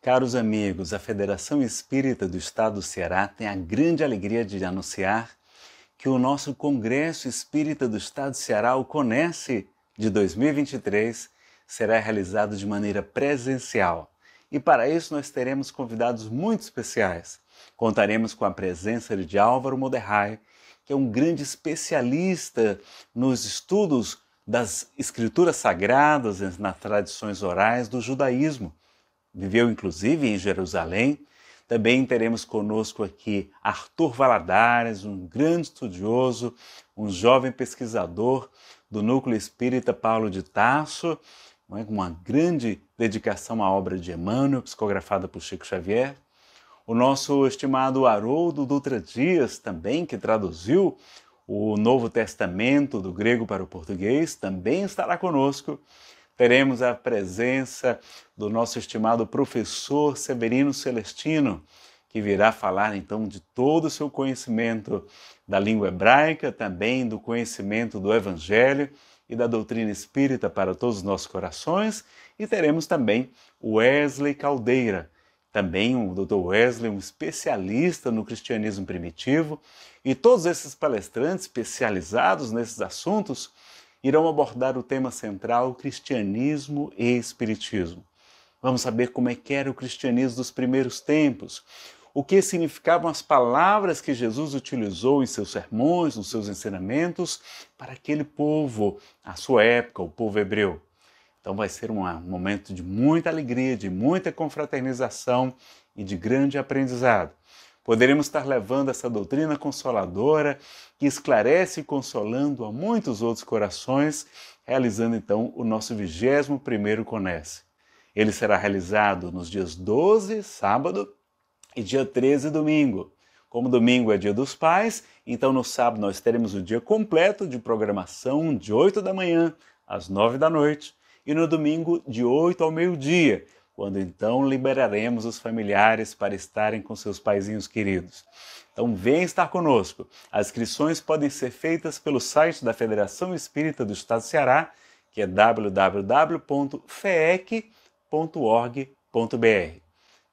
Caros amigos, a Federação Espírita do Estado do Ceará tem a grande alegria de anunciar que o nosso Congresso Espírita do Estado do Ceará, o CONESE de 2023, será realizado de maneira presencial. E para isso nós teremos convidados muito especiais. Contaremos com a presença de Álvaro Moderrai, que é um grande especialista nos estudos das escrituras sagradas, nas tradições orais do judaísmo. Viveu inclusive em Jerusalém. Também teremos conosco aqui Arthur Valadares, um grande estudioso, um jovem pesquisador do Núcleo Espírita Paulo de Tarso, com uma grande dedicação à obra de Emmanuel, psicografada por Chico Xavier. O nosso estimado Haroldo Dutra Dias, também, que traduziu o Novo Testamento do grego para o português, também estará conosco. Teremos a presença do nosso estimado professor Severino Celestino, que virá falar então de todo o seu conhecimento da língua hebraica, também do conhecimento do Evangelho e da doutrina espírita para todos os nossos corações. E teremos também o Wesley Caldeira, também o Dr. Wesley, um especialista no cristianismo primitivo. E todos esses palestrantes especializados nesses assuntos irão abordar o tema central, cristianismo e espiritismo. Vamos saber como é que era o cristianismo dos primeiros tempos, o que significavam as palavras que Jesus utilizou em seus sermões, nos seus ensinamentos, para aquele povo, a sua época, o povo hebreu. Então vai ser um momento de muita alegria, de muita confraternização e de grande aprendizado. Poderemos estar levando essa doutrina consoladora que esclarece e consolando a muitos outros corações, realizando então o nosso 21º CONESE. Ele será realizado nos dias 12, sábado, e dia 13, domingo. Como domingo é dia dos pais, então no sábado nós teremos o dia completo de programação de 8 da manhã às 9 da noite e no domingo de 8 ao meio-dia, quando então liberaremos os familiares para estarem com seus paizinhos queridos. Então venha estar conosco. As inscrições podem ser feitas pelo site da Federação Espírita do Estado do Ceará, que é www.feec.org.br.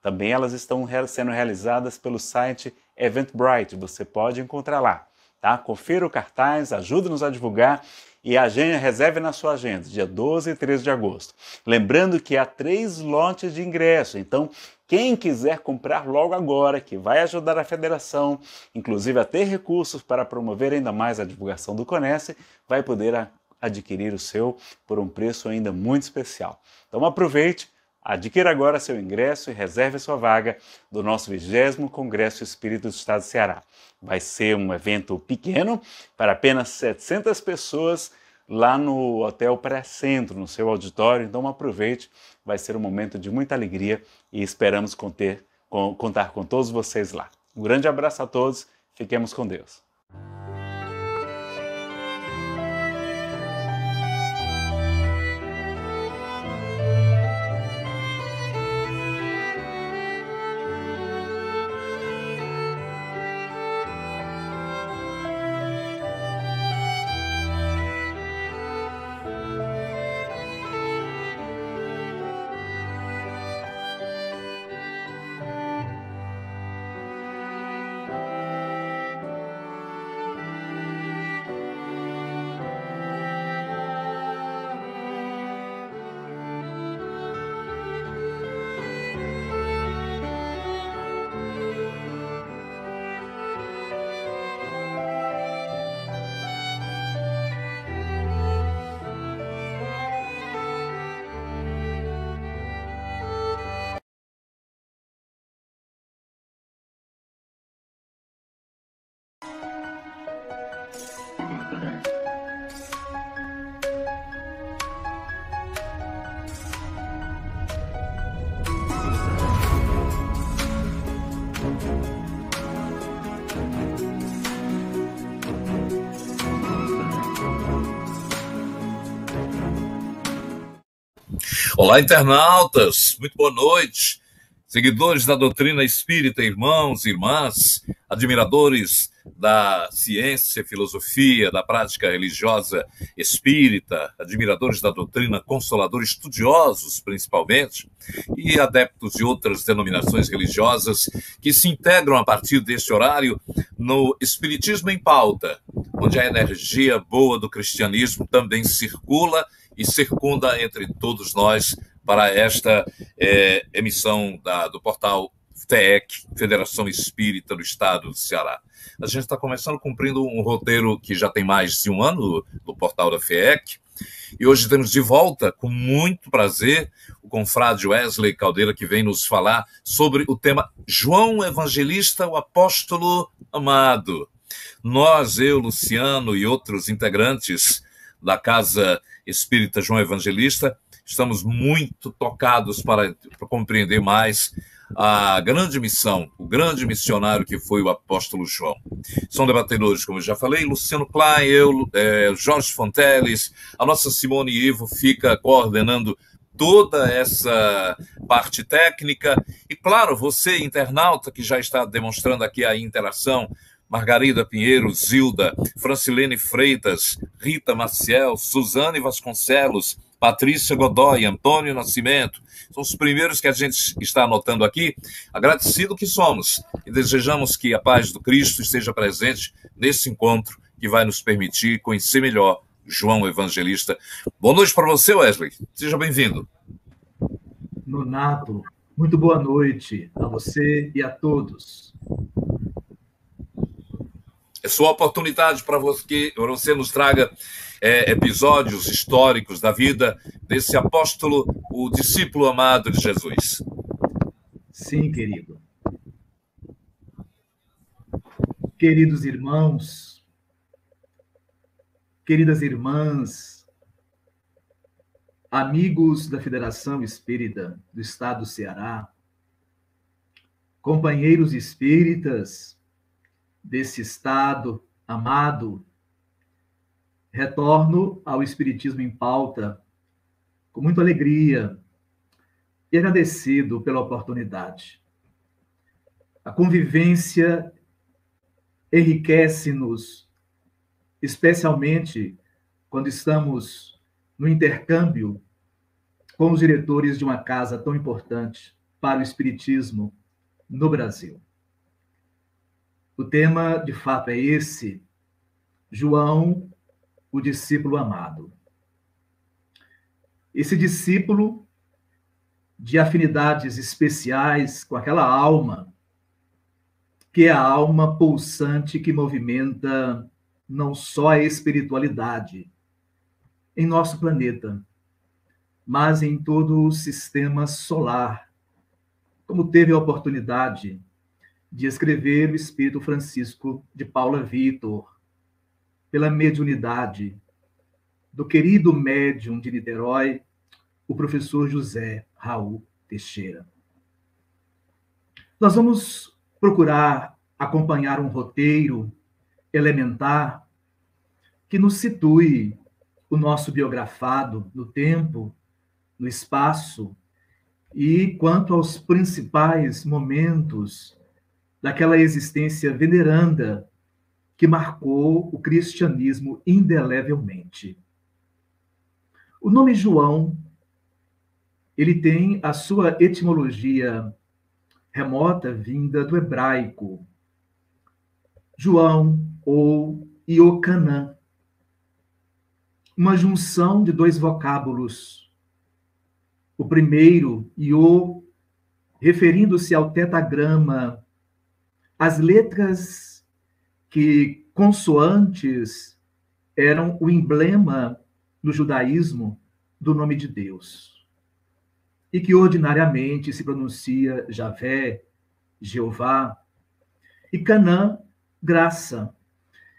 Também elas estão sendo realizadas pelo site Eventbrite, você pode encontrar lá. Tá? Confira o cartaz, ajude-nos a divulgar e reserve na sua agenda, dia 12 e 13 de agosto. Lembrando que há 3 lotes de ingresso, então quem quiser comprar logo agora, que vai ajudar a Federação, inclusive a ter recursos para promover ainda mais a divulgação do CONESE, vai poder adquirir o seu por um preço ainda muito especial. Então aproveite, adquira agora seu ingresso e reserve sua vaga do nosso 20º Congresso Espírita do Estado do Ceará. Vai ser um evento pequeno, para apenas 700 pessoas, lá no Hotel Pré-Centro, no seu auditório. Então aproveite, vai ser um momento de muita alegria e esperamos contar com todos vocês lá. Um grande abraço a todos, fiquemos com Deus. Olá, internautas, muito boa noite. seguidores da doutrina espírita, irmãos e irmãs, admiradores da ciência e filosofia, da prática religiosa espírita, admiradores da doutrina consoladora, estudiosos principalmente, e adeptos de outras denominações religiosas que se integram a partir deste horário no Espiritismo em Pauta, onde a energia boa do cristianismo também circula e circunda entre todos nós para esta emissão do portal FEEC, Federação Espírita do Estado do Ceará. A gente está começando cumprindo um roteiro que já tem mais de um ano do portal da FEEC, e hoje temos de volta, com muito prazer, o confrade Wesley Caldeira, que vem nos falar sobre o tema João Evangelista, o Apóstolo Amado. Nós, eu, Luciano e outros integrantes da Casa Espírita João Evangelista, estamos muito tocados para compreender mais a grande missão, o grande missionário que foi o apóstolo João. São debatedores, como eu já falei, Luciano Klein, eu, Jorge Fonteles, a nossa Simone Ivo fica coordenando toda essa parte técnica. E, claro, você, internauta, que já está demonstrando aqui a interação, Margarida Pinheiro, Zilda, Francilene Freitas, Rita Maciel, Suzane Vasconcelos, Patrícia Godoy, Antônio Nascimento, são os primeiros que a gente está anotando aqui, agradecido que somos, e desejamos que a paz do Cristo esteja presente nesse encontro que vai nos permitir conhecer melhor João Evangelista. Boa noite para você, Wesley, seja bem-vindo. Nonato, muito boa noite a você e a todos. É sua oportunidade para que você nos traga episódios históricos da vida desse apóstolo, o discípulo amado de Jesus. Sim, querido. Queridos irmãos, queridas irmãs, amigos da Federação Espírita do Estado do Ceará, companheiros espíritas desse Estado amado, retorno ao Espiritismo em Pauta com muita alegria e agradecido pela oportunidade. A convivência enriquece-nos, especialmente quando estamos no intercâmbio com os diretores de uma casa tão importante para o Espiritismo no Brasil. O tema, de fato, é esse: João, o discípulo amado. Esse discípulo de afinidades especiais com aquela alma, que é a alma pulsante que movimenta não só a espiritualidade em nosso planeta, mas em todo o sistema solar, como teve a oportunidade de escrever o Espírito Francisco de Paula Vitor, pela mediunidade do querido médium de Niterói, o professor José Raul Teixeira. Nós vamos procurar acompanhar um roteiro elementar que nos situe o nosso biografado no tempo, no espaço e quanto aos principais momentos daquela existência veneranda que marcou o cristianismo indelevelmente. O nome João, ele tem a sua etimologia remota vinda do hebraico. João ou Iocanã, uma junção de dois vocábulos. O primeiro, Io, referindo-se ao tetagrama, as letras que consoantes eram o emblema no judaísmo do nome de Deus, e que ordinariamente se pronuncia Javé, Jeová, e Canaã, graça.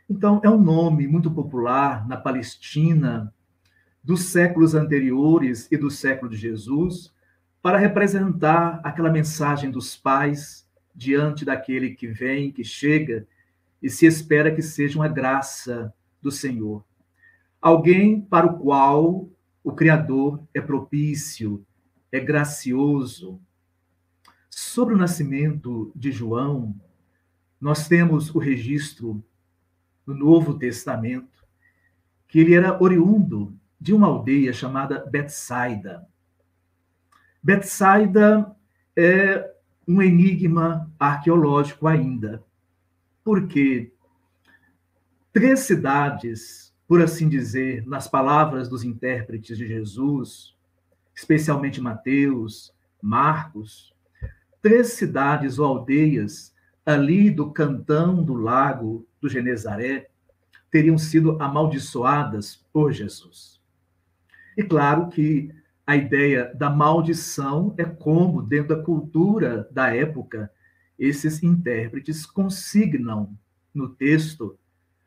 Então, é um nome muito popular na Palestina dos séculos anteriores e do século de Jesus, para representar aquela mensagem dos pais diante daquele que vem, que chega, e se espera que seja uma graça do Senhor. Alguém para o qual o Criador é propício, é gracioso. sobre o nascimento de João, nós temos o registro no Novo Testamento que ele era oriundo de uma aldeia chamada Betsaida. Betsaida é um enigma arqueológico ainda, porque 3 cidades, por assim dizer, nas palavras dos intérpretes de Jesus, especialmente Mateus, Marcos, 3 cidades ou aldeias ali do cantão do lago do Genezaré teriam sido amaldiçoadas por Jesus. E claro que a ideia da maldição é como, dentro da cultura da época, esses intérpretes consignam no texto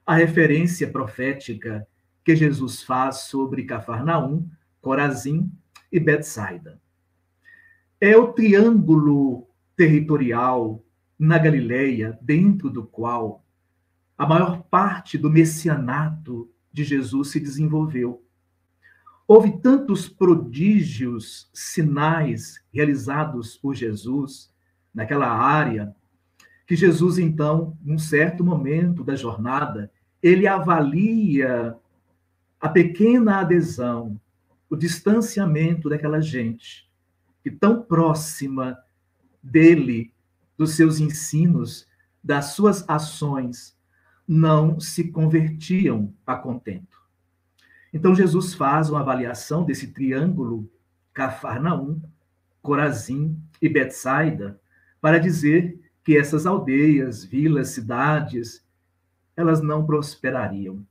a referência profética que Jesus faz sobre Cafarnaum, Corazim e Betsaida. É o triângulo territorial na Galileia, dentro do qual a maior parte do messianato de Jesus se desenvolveu. Houve tantos prodígios, sinais realizados por Jesus naquela área, que Jesus, então, num certo momento da jornada, ele avalia a pequena adesão, o distanciamento daquela gente, que tão próxima dele, dos seus ensinos, das suas ações, não se convertiam a contento. Então, Jesus faz uma avaliação desse triângulo Cafarnaum, Corazim e Betsaida, para dizer que essas aldeias, vilas, cidades, elas não prosperariam.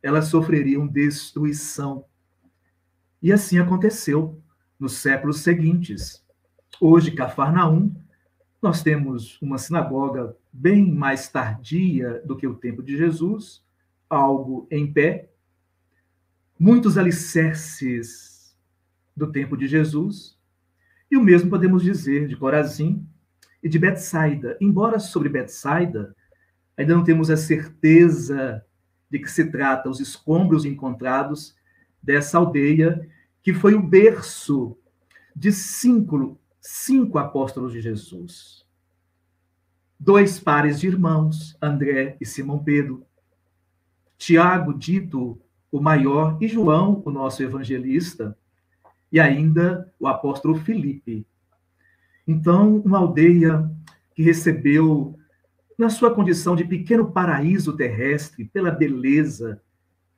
Elas sofreriam destruição. E assim aconteceu nos séculos seguintes. Hoje, Cafarnaum, nós temos uma sinagoga bem mais tardia do que o tempo de Jesus, algo em pé, muitos alicerces do tempo de Jesus, e o mesmo podemos dizer de Corazim e de Betsaida. Embora sobre Betsaida ainda não temos a certeza de que se trata os escombros encontrados dessa aldeia, que foi o berço de cinco apóstolos de Jesus. 2 pares de irmãos, André e Simão Pedro, Tiago, dito o maior, e João, o nosso evangelista, e ainda o apóstolo Filipe. Então, uma aldeia que recebeu, na sua condição de pequeno paraíso terrestre, pela beleza,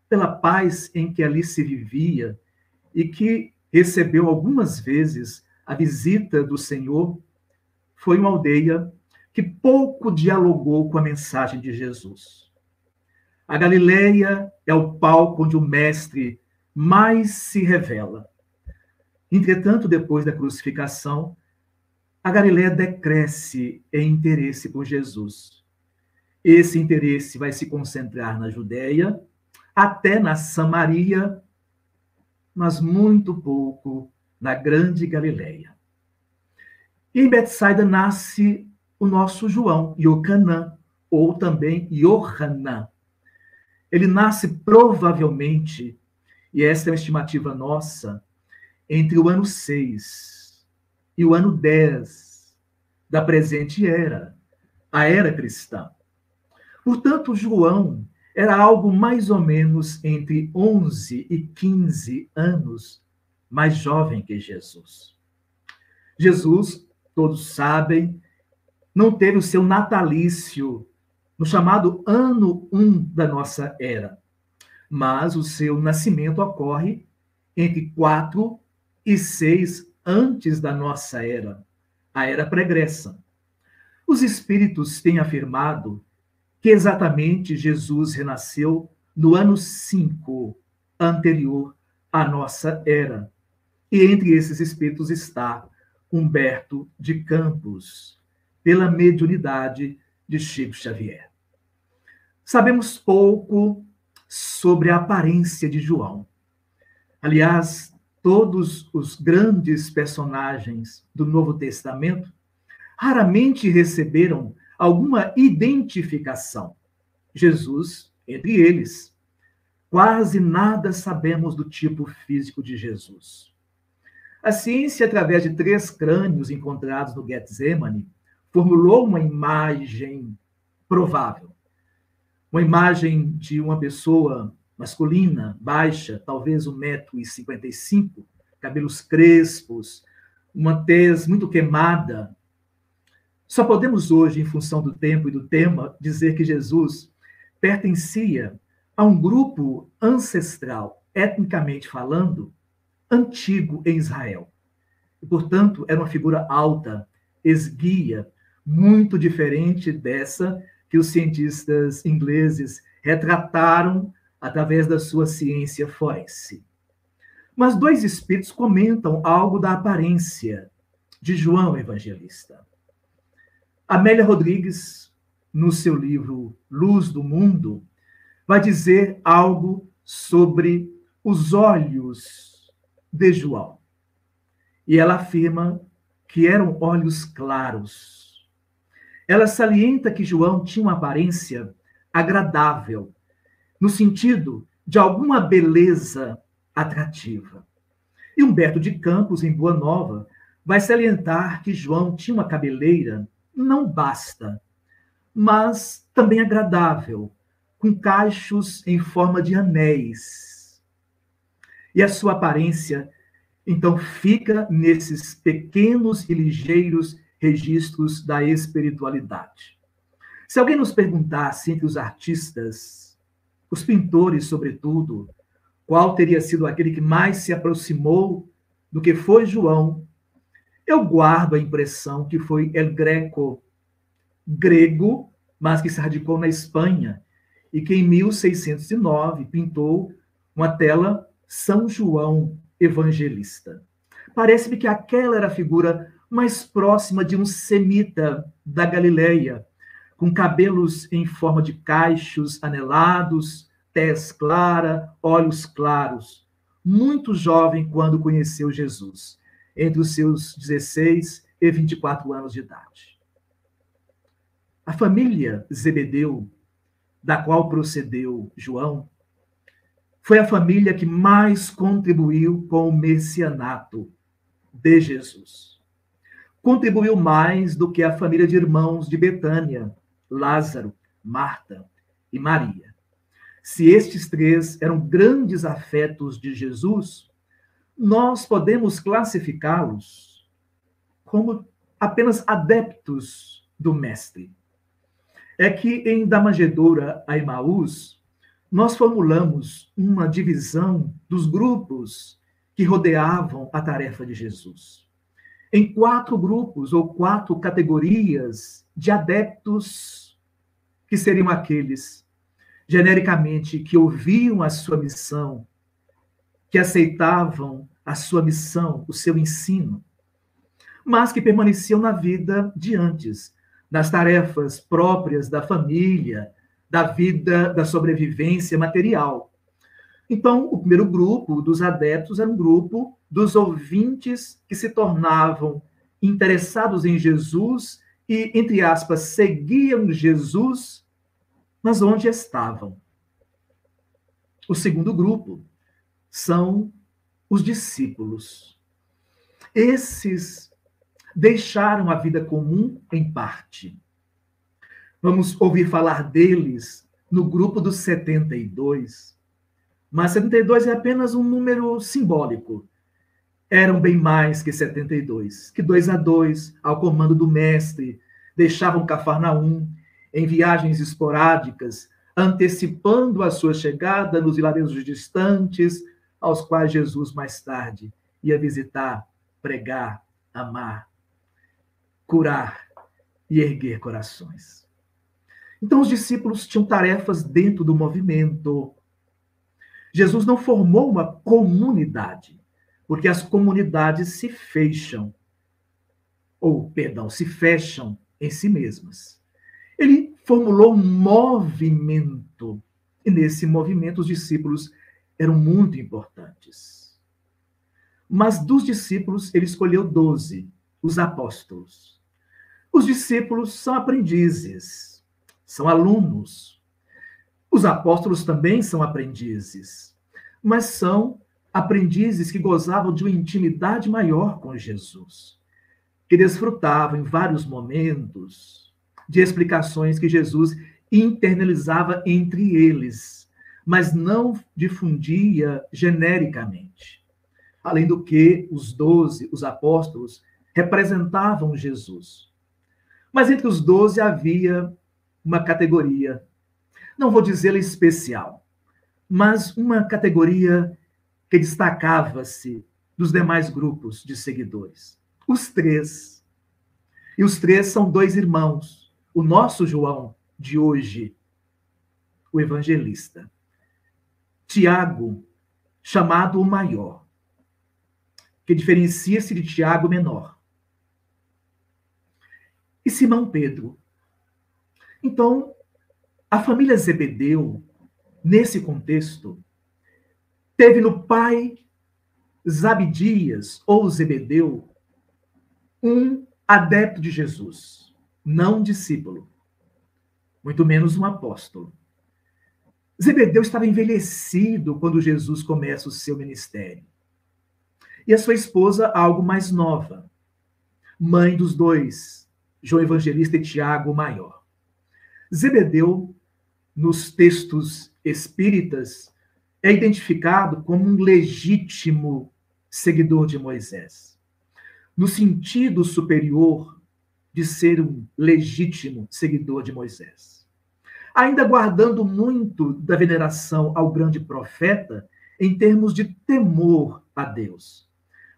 pela paz em que ali se vivia, e que recebeu algumas vezes a visita do Senhor, foi uma aldeia que pouco dialogou com a mensagem de Jesus. A Galileia é o palco onde o Mestre mais se revela. Entretanto, depois da crucificação, a Galileia decresce em interesse por Jesus. Esse interesse vai se concentrar na Judéia, até na Samaria, mas muito pouco na grande Galileia. E em Betsaida nasce o nosso João, Iocanã, ou também Iohanã. Ele nasce provavelmente, e essa é uma estimativa nossa, entre o ano 6 e o ano 10 da presente era, a era cristã. Portanto, João era algo mais ou menos entre 11 e 15 anos mais jovem que Jesus. Jesus, todos sabem, não teve o seu natalício no chamado ano 1 da nossa era, mas o seu nascimento ocorre entre 4 e 6 antes da nossa era, a era pregressa. Os espíritos têm afirmado que exatamente Jesus renasceu no ano 5 anterior à nossa era. E entre esses espíritos está Humberto de Campos, pela mediunidade de Chico Xavier. Sabemos pouco sobre a aparência de João. Aliás, todos os grandes personagens do Novo Testamento raramente receberam alguma identificação. Jesus, entre eles. Quase nada sabemos do tipo físico de Jesus. A ciência, através de 3 crânios encontrados no Getsemane, formulou uma imagem provável. Uma imagem de uma pessoa masculina, baixa, talvez 1,55 m, cabelos crespos, uma tez muito queimada. Só podemos hoje, em função do tempo e do tema, dizer que Jesus pertencia a um grupo ancestral, etnicamente falando, antigo em Israel. E, portanto, era uma figura alta, esguia, muito diferente dessa que os cientistas ingleses retrataram através da sua ciência forense. Mas 2 espíritos comentam algo da aparência de João Evangelista. Amélia Rodrigues, no seu livro Luz do Mundo, vai dizer algo sobre os olhos de João. E ela afirma que eram olhos claros. Ela salienta que João tinha uma aparência agradável, no sentido de alguma beleza atrativa. E Humberto de Campos, em Boa Nova, vai salientar que João tinha uma cabeleira não basta, mas também agradável, com cachos em forma de anéis. E a sua aparência, então, fica nesses pequenos e ligeiros registros da espiritualidade. Se alguém nos perguntasse entre os artistas, os pintores, sobretudo, qual teria sido aquele que mais se aproximou do que foi João, eu guardo a impressão que foi El Greco, grego, mas que se radicou na Espanha, e que em 1609 pintou uma tela São João Evangelista. Parece-me que aquela era a figura mais próxima de um semita da Galileia, com cabelos em forma de cachos anelados, tez clara, olhos claros, muito jovem quando conheceu Jesus, entre os seus 16 e 24 anos de idade. A família Zebedeu, da qual procedeu João, foi a família que mais contribuiu com o messianato de Jesus. Contribuiu mais do que a família de irmãos de Betânia, Lázaro, Marta e Maria. Se estes 3 eram grandes afetos de Jesus, nós podemos classificá-los como apenas adeptos do Mestre. É que em Da Manjedoura a Emaús, nós formulamos uma divisão dos grupos que rodeavam a tarefa de Jesus. Em 4 grupos ou 4 categorias de adeptos, que seriam aqueles, genericamente, que ouviam a sua missão, que aceitavam a sua missão, o seu ensino, mas que permaneciam na vida de antes, nas tarefas próprias da família, da vida, da sobrevivência material. Então, o primeiro grupo dos adeptos era um grupo dos ouvintes que se tornavam interessados em Jesus e, entre aspas, seguiam Jesus, mas onde estavam. O segundo grupo são os discípulos. Esses deixaram a vida comum em parte. Vamos ouvir falar deles no grupo dos 72. Mas 72 é apenas um número simbólico. Eram bem mais que 72, que 2 a 2, ao comando do mestre, deixavam Cafarnaum em viagens esporádicas, antecipando a sua chegada nos vilarejos distantes, aos quais Jesus mais tarde ia visitar, pregar, amar, curar e erguer corações. Então, os discípulos tinham tarefas dentro do movimento. Jesus não formou uma comunidade, porque as comunidades se fecham, se fecham em si mesmas. Ele formulou um movimento, e nesse movimento os discípulos eram muito importantes. Mas dos discípulos, ele escolheu 12, os apóstolos. Os discípulos são aprendizes, são alunos. Os apóstolos também são aprendizes, mas são aprendizes que gozavam de uma intimidade maior com Jesus, que desfrutavam em vários momentos de explicações que Jesus internalizava entre eles, mas não difundia genericamente. Além do que, os 12, os apóstolos, representavam Jesus. Mas entre os 12 havia uma categoria, não vou dizê-la especial, mas uma categoria que destacava-se dos demais grupos de seguidores. Os 3. E os 3 são 2 irmãos. O nosso João de hoje, o evangelista. Tiago, chamado o maior, que diferencia-se de Tiago menor. E Simão Pedro. Então, a família Zebedeu, nesse contexto, teve no pai Zabdias, ou Zebedeu, um adepto de Jesus, não um discípulo, muito menos um apóstolo. Zebedeu estava envelhecido quando Jesus começa o seu ministério. E a sua esposa, algo mais nova, mãe dos 2, João Evangelista e Tiago, o maior. Zebedeu, nos textos espíritas, é identificado como um legítimo seguidor de Moisés, no sentido superior de ser um legítimo seguidor de Moisés. Ainda guardando muito da veneração ao grande profeta em termos de temor a Deus,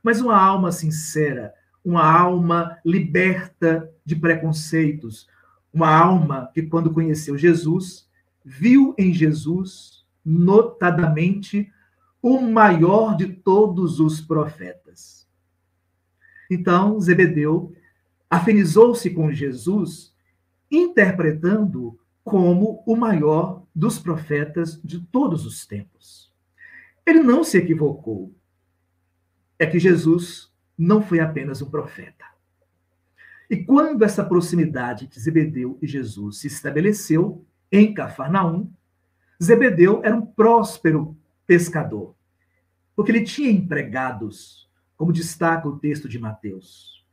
mas uma alma sincera, uma alma liberta de preconceitos, uma alma que, quando conheceu Jesus, viu em Jesus, notadamente, o maior de todos os profetas. Então, Zebedeu afinizou-se com Jesus, interpretando como o maior dos profetas de todos os tempos. Ele não se equivocou. É que Jesus não foi apenas um profeta. E quando essa proximidade de Zebedeu e Jesus se estabeleceu em Cafarnaum, Zebedeu era um próspero pescador, porque ele tinha empregados, como destaca o texto de Mateus.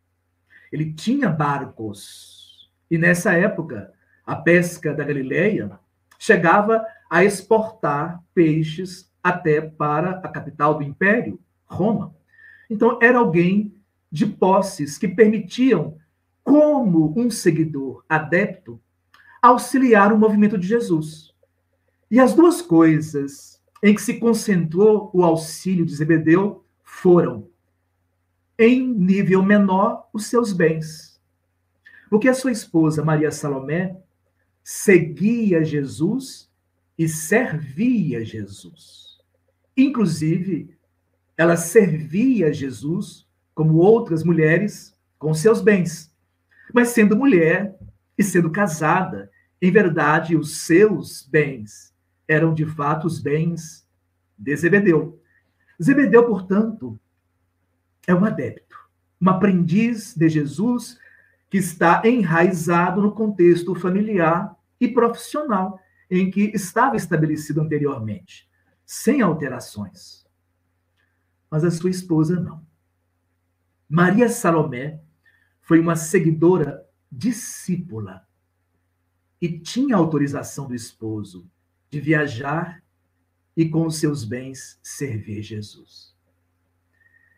Ele tinha barcos, e nessa época, a pesca da Galileia chegava a exportar peixes até para a capital do império, Roma. Então, era alguém de posses que permitiam, como um seguidor adepto, auxiliar o movimento de Jesus. E as duas coisas em que se concentrou o auxílio de Zebedeu foram, em nível menor, os seus bens. Porque a sua esposa, Maria Salomé, seguia Jesus e servia Jesus. Inclusive, ela servia Jesus, como outras mulheres, com seus bens. Mas sendo mulher e sendo casada, em verdade, os seus bens eram, de fato, os bens de Zebedeu. Zebedeu, portanto, é um adepto, um aprendiz de Jesus que está enraizado no contexto familiar e profissional em que estava estabelecido anteriormente, sem alterações. Mas a sua esposa não. Maria Salomé foi uma seguidora discípula e tinha autorização do esposo de viajar e com os seus bens servir Jesus.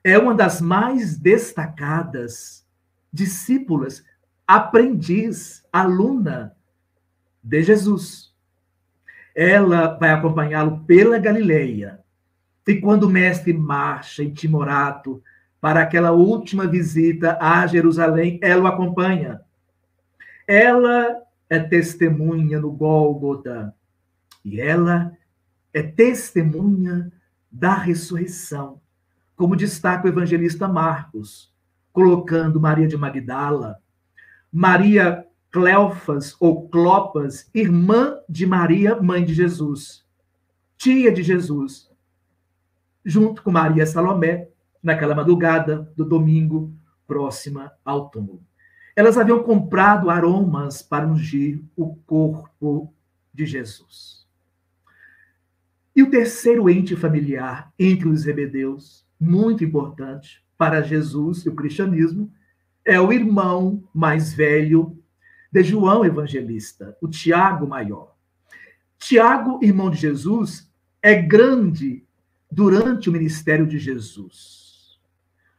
É uma das mais destacadas discípulas, aprendiz, aluna de Jesus. Ela vai acompanhá-lo pela Galileia. E quando o mestre marcha em timorato para aquela última visita a Jerusalém, ela o acompanha. Ela é testemunha no Gólgota. E ela é testemunha da ressurreição, como destaca o evangelista Marcos, colocando Maria de Magdala, Maria Cleofas ou Clopas, irmã de Maria, mãe de Jesus, tia de Jesus, junto com Maria Salomé, naquela madrugada do domingo, próxima ao túmulo. Elas haviam comprado aromas para ungir o corpo de Jesus. E o terceiro ente familiar entre os Zebedeus, muito importante para Jesus e o cristianismo, é o irmão mais velho de João Evangelista, o Tiago Maior. Tiago, irmão de Jesus, é grande durante o ministério de Jesus.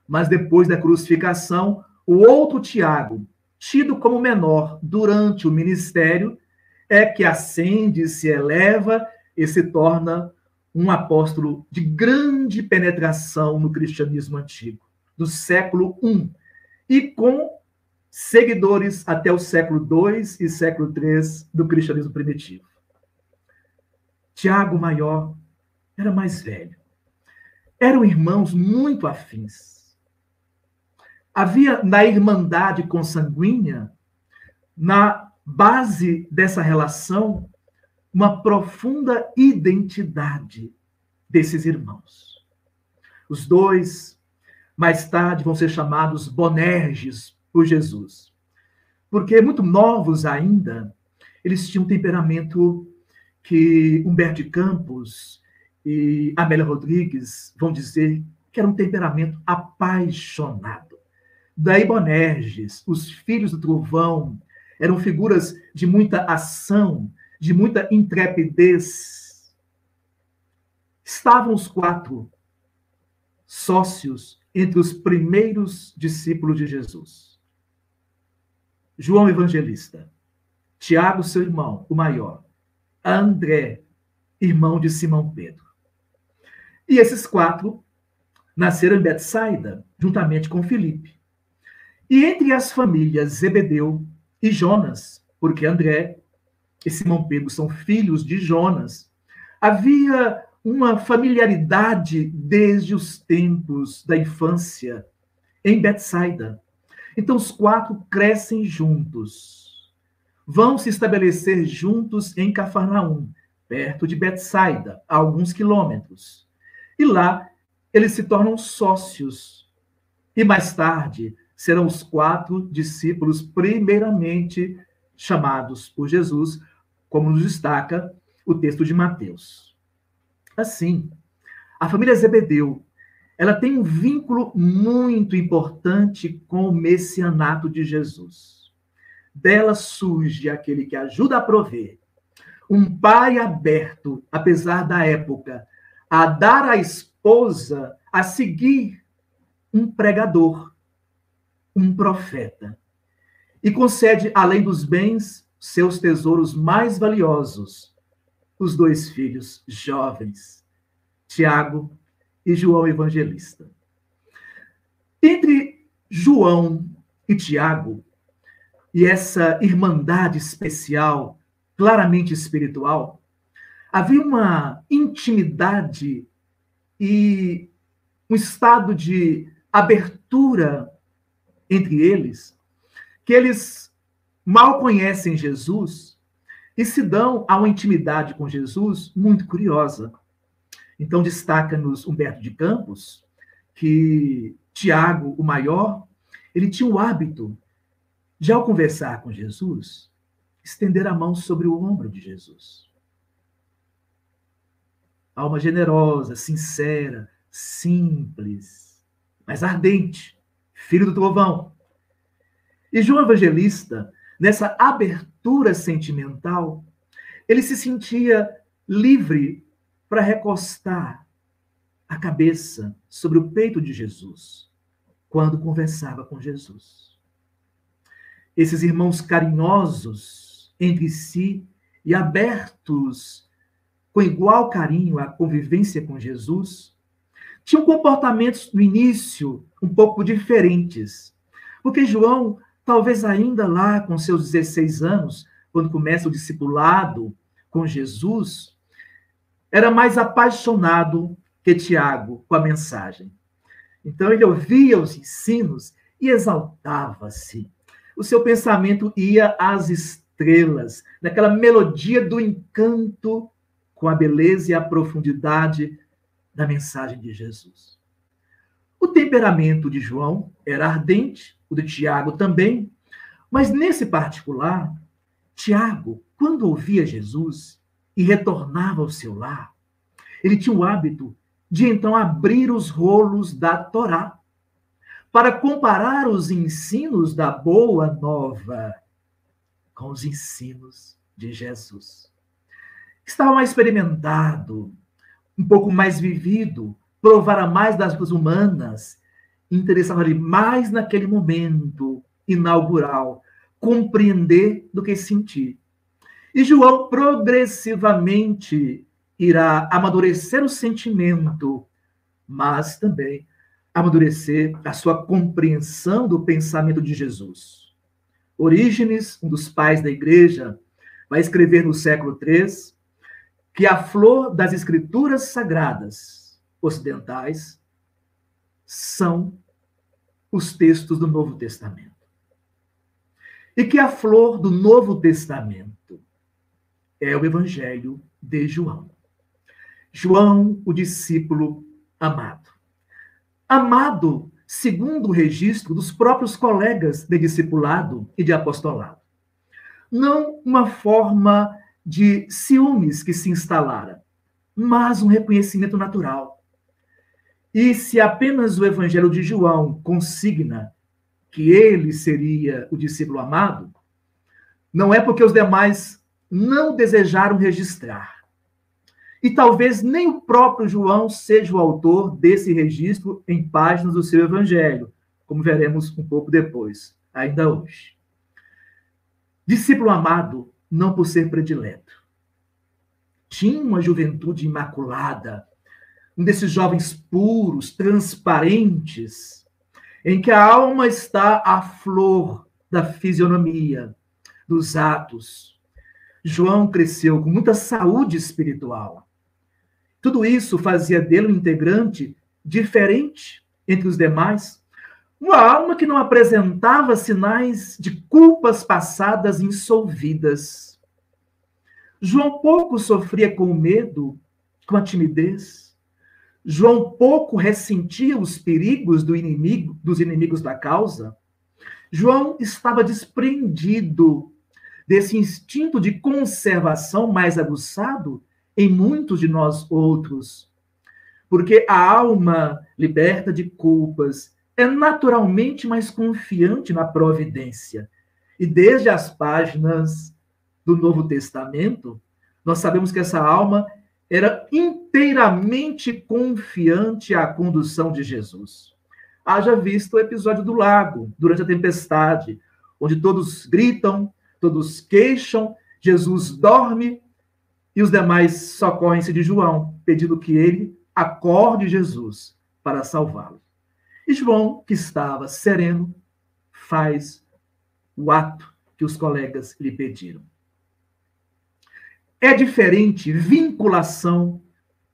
Mas depois da crucificação, o outro Tiago, tido como menor durante o ministério, é que ascende, se eleva e se torna um apóstolo de grande penetração no cristianismo antigo, do século I, e com seguidores até o século II e século III do cristianismo primitivo. Tiago Maior era mais velho. Eram irmãos muito afins. Havia na irmandade consanguínea, na base dessa relação, uma profunda identidade desses irmãos. Os dois, mais tarde, vão ser chamados Bonerges por Jesus. Porque, muito novos ainda, eles tinham um temperamento que Humberto de Campos e Amélia Rodrigues vão dizer que era um temperamento apaixonado. Daí Bonerges, os filhos do trovão, eram figuras de muita ação, de muita intrepidez. Estavam os quatro sócios entre os primeiros discípulos de Jesus. João Evangelista, Tiago, seu irmão, o maior, André, irmão de Simão Pedro. E esses quatro nasceram em Betsaida, juntamente com Filipe. E entre as famílias Zebedeu e Jonas, porque André e Simão Pedro são filhos de Jonas, havia uma familiaridade desde os tempos da infância em Betsaida. Então os quatro crescem juntos. Vão se estabelecer juntos em Cafarnaum, perto de Betsaida, a alguns quilômetros. E lá eles se tornam sócios. E mais tarde serão os quatro discípulos primeiramente chamados por Jesus, como nos destaca o texto de Mateus. Assim, a família Zebedeu, ela tem um vínculo muito importante com o messianato de Jesus. Dela surge aquele que ajuda a prover, um pai aberto, apesar da época, a dar à esposa a seguir um pregador, um profeta, e concede, além dos bens, seus tesouros mais valiosos, os dois filhos jovens, Tiago e João Evangelista. Entre João e Tiago, e essa irmandade especial, claramente espiritual, havia uma intimidade e um estado de abertura entre eles, que eles mal conhecem Jesus e se dão a uma intimidade com Jesus muito curiosa. Então, destaca-nos Humberto de Campos que Tiago, o maior, ele tinha o hábito de, ao conversar com Jesus, estender a mão sobre o ombro de Jesus. Alma generosa, sincera, simples, mas ardente, filho do trovão. E João Evangelista, nessa abertura sentimental, ele se sentia livre para recostar a cabeça sobre o peito de Jesus, quando conversava com Jesus. Esses irmãos carinhosos entre si e abertos com igual carinho à convivência com Jesus, tinham comportamentos no início um pouco diferentes, porque João, talvez ainda lá com seus 16 anos, quando começa o discipulado com Jesus, era mais apaixonado que Tiago com a mensagem. Então ele ouvia os ensinos e exaltava-se. O seu pensamento ia às estrelas, naquela melodia do encanto com a beleza e a profundidade da mensagem de Jesus. O temperamento de João era ardente, o de Tiago também, mas nesse particular, Tiago, quando ouvia Jesus e retornava ao seu lar, Ele tinha o hábito de então abrir os rolos da Torá para comparar os ensinos da Boa Nova com os ensinos de Jesus. Estava mais experimentado, um pouco mais vivido, provara mais das coisas humanas, interessava-lhe mais naquele momento inaugural, compreender do que sentir. E João progressivamente irá amadurecer o sentimento, mas também amadurecer a sua compreensão do pensamento de Jesus. Orígenes, um dos pais da igreja, vai escrever no século III que a flor das escrituras sagradas ocidentais são os textos do Novo Testamento. E que a flor do Novo Testamento é o Evangelho de João. João, o discípulo amado. Amado, segundo o registro dos próprios colegas de discipulado e de apostolado. Não uma forma de ciúmes que se instalara, mas um reconhecimento natural. E se apenas o Evangelho de João consigna que ele seria o discípulo amado, não é porque os demais não desejaram registrar. E talvez nem o próprio João seja o autor desse registro em páginas do seu Evangelho, como veremos um pouco depois, ainda hoje. Discípulo amado, não por ser predileto. Tinha uma juventude imaculada, um desses jovens puros, transparentes, em que a alma está à flor da fisionomia, dos atos. João cresceu com muita saúde espiritual. Tudo isso fazia dele um integrante diferente entre os demais, uma alma que não apresentava sinais de culpas passadas insolvidas. João pouco sofria com o medo, com a timidez. João pouco ressentia os perigos dos inimigos da causa. João estava desprendido desse instinto de conservação mais aguçado em muitos de nós outros. Porque a alma liberta de culpas é naturalmente mais confiante na providência. E desde as páginas do Novo Testamento, nós sabemos que essa alma era inteiramente confiante à condução de Jesus. Haja visto o episódio do lago, durante a tempestade, onde todos gritam, todos queixam, Jesus dorme e os demais socorrem-se de João, pedindo que ele acorde Jesus para salvá-lo. E João, que estava sereno, faz o ato que os colegas lhe pediram. É diferente vinculação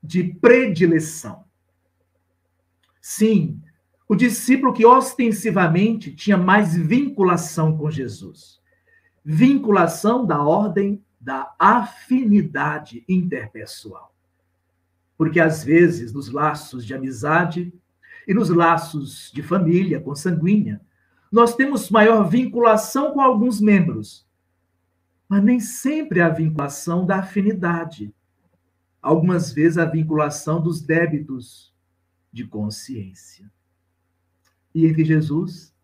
de predileção. Sim, o discípulo que ostensivamente tinha mais vinculação com Jesus. Vinculação da ordem da afinidade interpessoal. Porque, às vezes, nos laços de amizade e nos laços de família consanguínea, nós temos maior vinculação com alguns membros, mas nem sempre a vinculação da afinidade. Algumas vezes a vinculação dos débitos de consciência. E entre Jesus,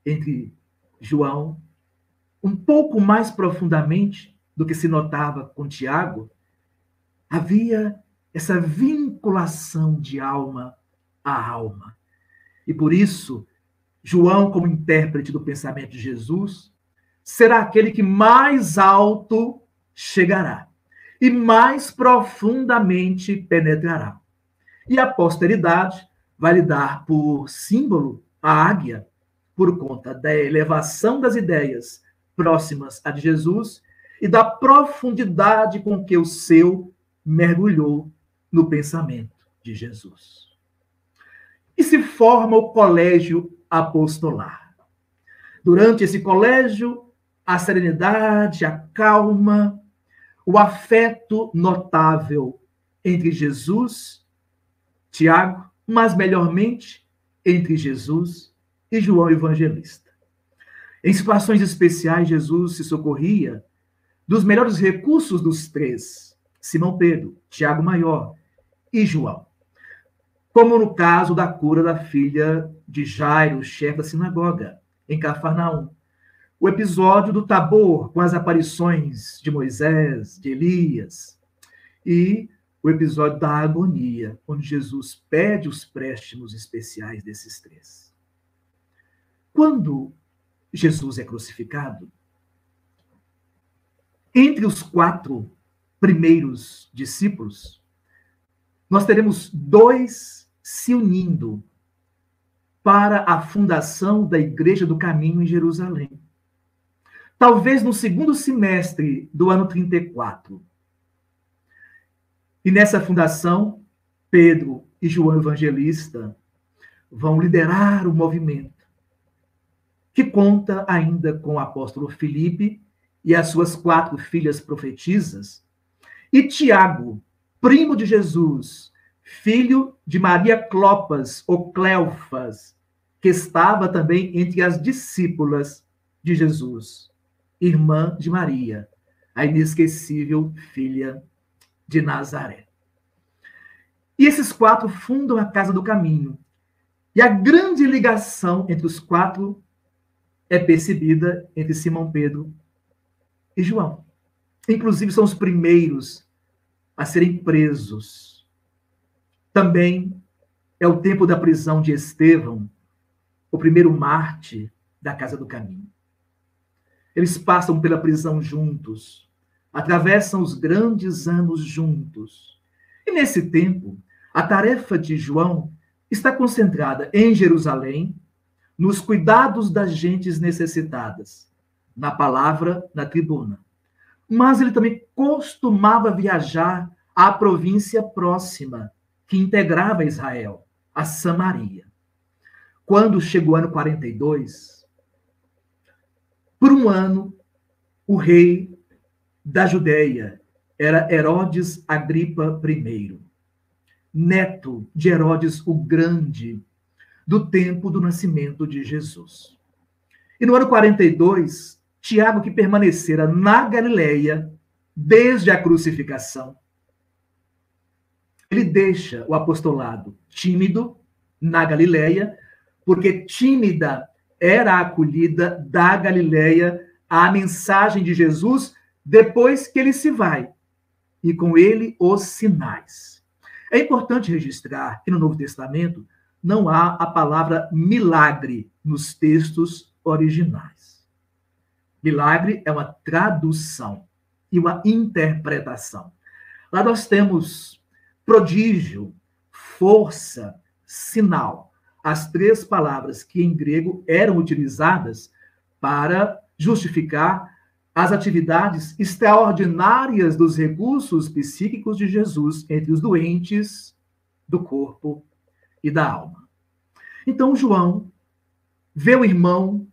entre João, um pouco mais profundamente do que se notava com Tiago, havia essa vinculação de alma a alma. E por isso, João, como intérprete do pensamento de Jesus, será aquele que mais alto chegará e mais profundamente penetrará. E a posteridade vai lhe dar por símbolo a águia, por conta da elevação das ideias próximas a de Jesus e da profundidade com que o seu mergulhou no pensamento de Jesus. E se forma o colégio apostolar. Durante esse colégio, a serenidade, a calma, o afeto notável entre Jesus, Tiago, mas melhormente entre Jesus e João Evangelista. Em situações especiais, Jesus se socorria dos melhores recursos dos três, Simão Pedro, Tiago Maior e João. Como no caso da cura da filha de Jairo, chefe da sinagoga, em Cafarnaum. O episódio do Tabor, com as aparições de Moisés, de Elias, e o episódio da agonia, onde Jesus pede os préstimos especiais desses três. Quando Jesus é crucificado, entre os 4 primeiros discípulos, nós teremos 2 se unindo para a fundação da Igreja do Caminho em Jerusalém. Talvez no segundo semestre do ano 34. E nessa fundação, Pedro e João Evangelista vão liderar o movimento, que conta ainda com o apóstolo Filipe e as suas 4 filhas profetisas, e Tiago, primo de Jesus, filho de Maria Clopas ou Cleofas, que estava também entre as discípulas de Jesus, irmã de Maria, a inesquecível filha de Nazaré. E esses 4 fundam a Casa do Caminho. E a grande ligação entre os 4 é percebida entre Simão Pedro e João. Inclusive, são os primeiros a serem presos. Também é o tempo da prisão de Estevão, o primeiro mártir da Casa do Caminho. Eles passam pela prisão juntos, atravessam os grandes anos juntos. E nesse tempo, a tarefa de João está concentrada em Jerusalém, nos cuidados das gentes necessitadas, na palavra, na tribuna. Mas ele também costumava viajar à província próxima, que integrava Israel, a Samaria. Quando chegou o ano 42, por um ano, o rei da Judéia era Herodes Agripa I, neto de Herodes o Grande, do tempo do nascimento de Jesus. E no ano 42, Tiago, que permanecera na Galileia desde a crucificação, ele deixa o apostolado tímido na Galileia, porque tímida era a acolhida da Galileia à mensagem de Jesus depois que ele se vai, e com ele os sinais. É importante registrar que no Novo Testamento não há a palavra milagre nos textos originais. Milagre é uma tradução e uma interpretação. Lá nós temos prodígio, força, sinal. As 3 palavras que em grego eram utilizadas para justificar as atividades extraordinárias dos recursos psíquicos de Jesus entre os doentes do corpo e da alma. Então, João vê o irmão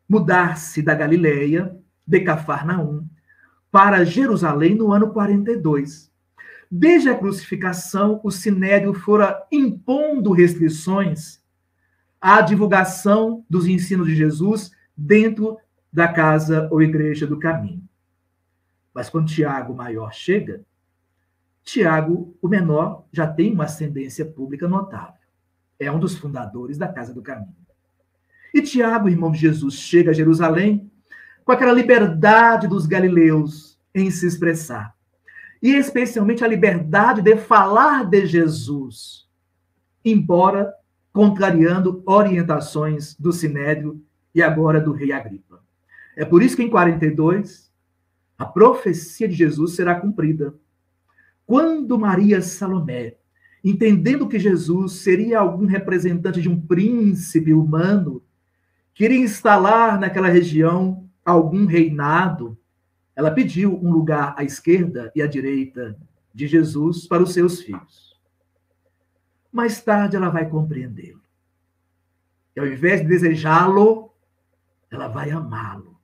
mudar-se da Galileia, de Cafarnaum, para Jerusalém no ano 42. Desde a crucificação, o Sinédrio fora impondo restrições à divulgação dos ensinos de Jesus dentro da Casa ou Igreja do Caminho. Mas quando Tiago Maior chega, Tiago, o menor, já tem uma ascendência pública notável. É um dos fundadores da Casa do Caminho. E Tiago, irmão de Jesus, chega a Jerusalém com aquela liberdade dos galileus em se expressar. E especialmente a liberdade de falar de Jesus, embora contrariando orientações do Sinédrio e agora do rei Agripa. É por isso que em 42, a profecia de Jesus será cumprida. Quando Maria Salomé, entendendo que Jesus seria algum representante de um príncipe humano, queria instalar naquela região algum reinado, ela pediu um lugar à esquerda e à direita de Jesus para os seus filhos. Mais tarde ela vai compreendê-lo. E ao invés de desejá-lo, ela vai amá-lo.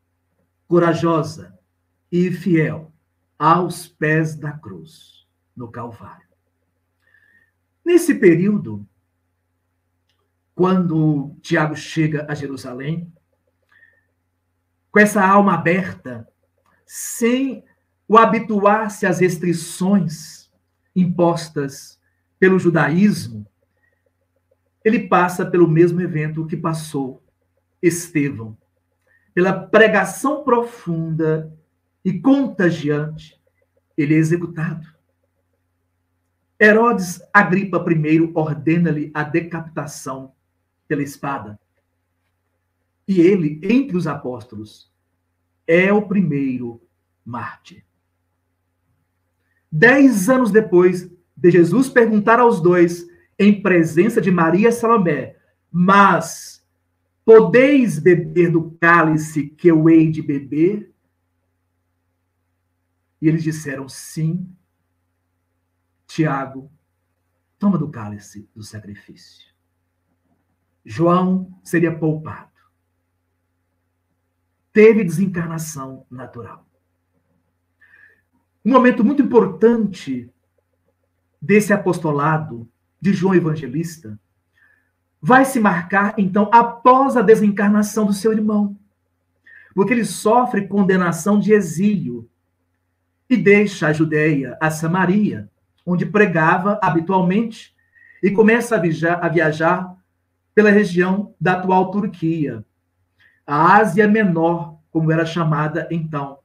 Corajosa e fiel aos pés da cruz, no Calvário. Nesse período, quando Tiago chega a Jerusalém, com essa alma aberta, sem o habituar-se às restrições impostas pelo judaísmo, ele passa pelo mesmo evento que passou Estevão. Pela pregação profunda e contagiante, ele é executado. Herodes Agripa I ordena-lhe a decapitação pela espada. E ele, entre os apóstolos, é o primeiro mártir. 10 anos depois de Jesus perguntar aos dois, em presença de Maria e Salomé, mas podeis beber do cálice que eu hei de beber? E eles disseram, sim. Tiago, toma do cálice do sacrifício. João seria poupado. Teve desencarnação natural. Um momento muito importante desse apostolado de João Evangelista vai se marcar, então, após a desencarnação do seu irmão. Porque ele sofre condenação de exílio e deixa a Judéia, a Samaria, onde pregava habitualmente, e começa a viajar pela região da atual Turquia, a Ásia Menor, como era chamada então,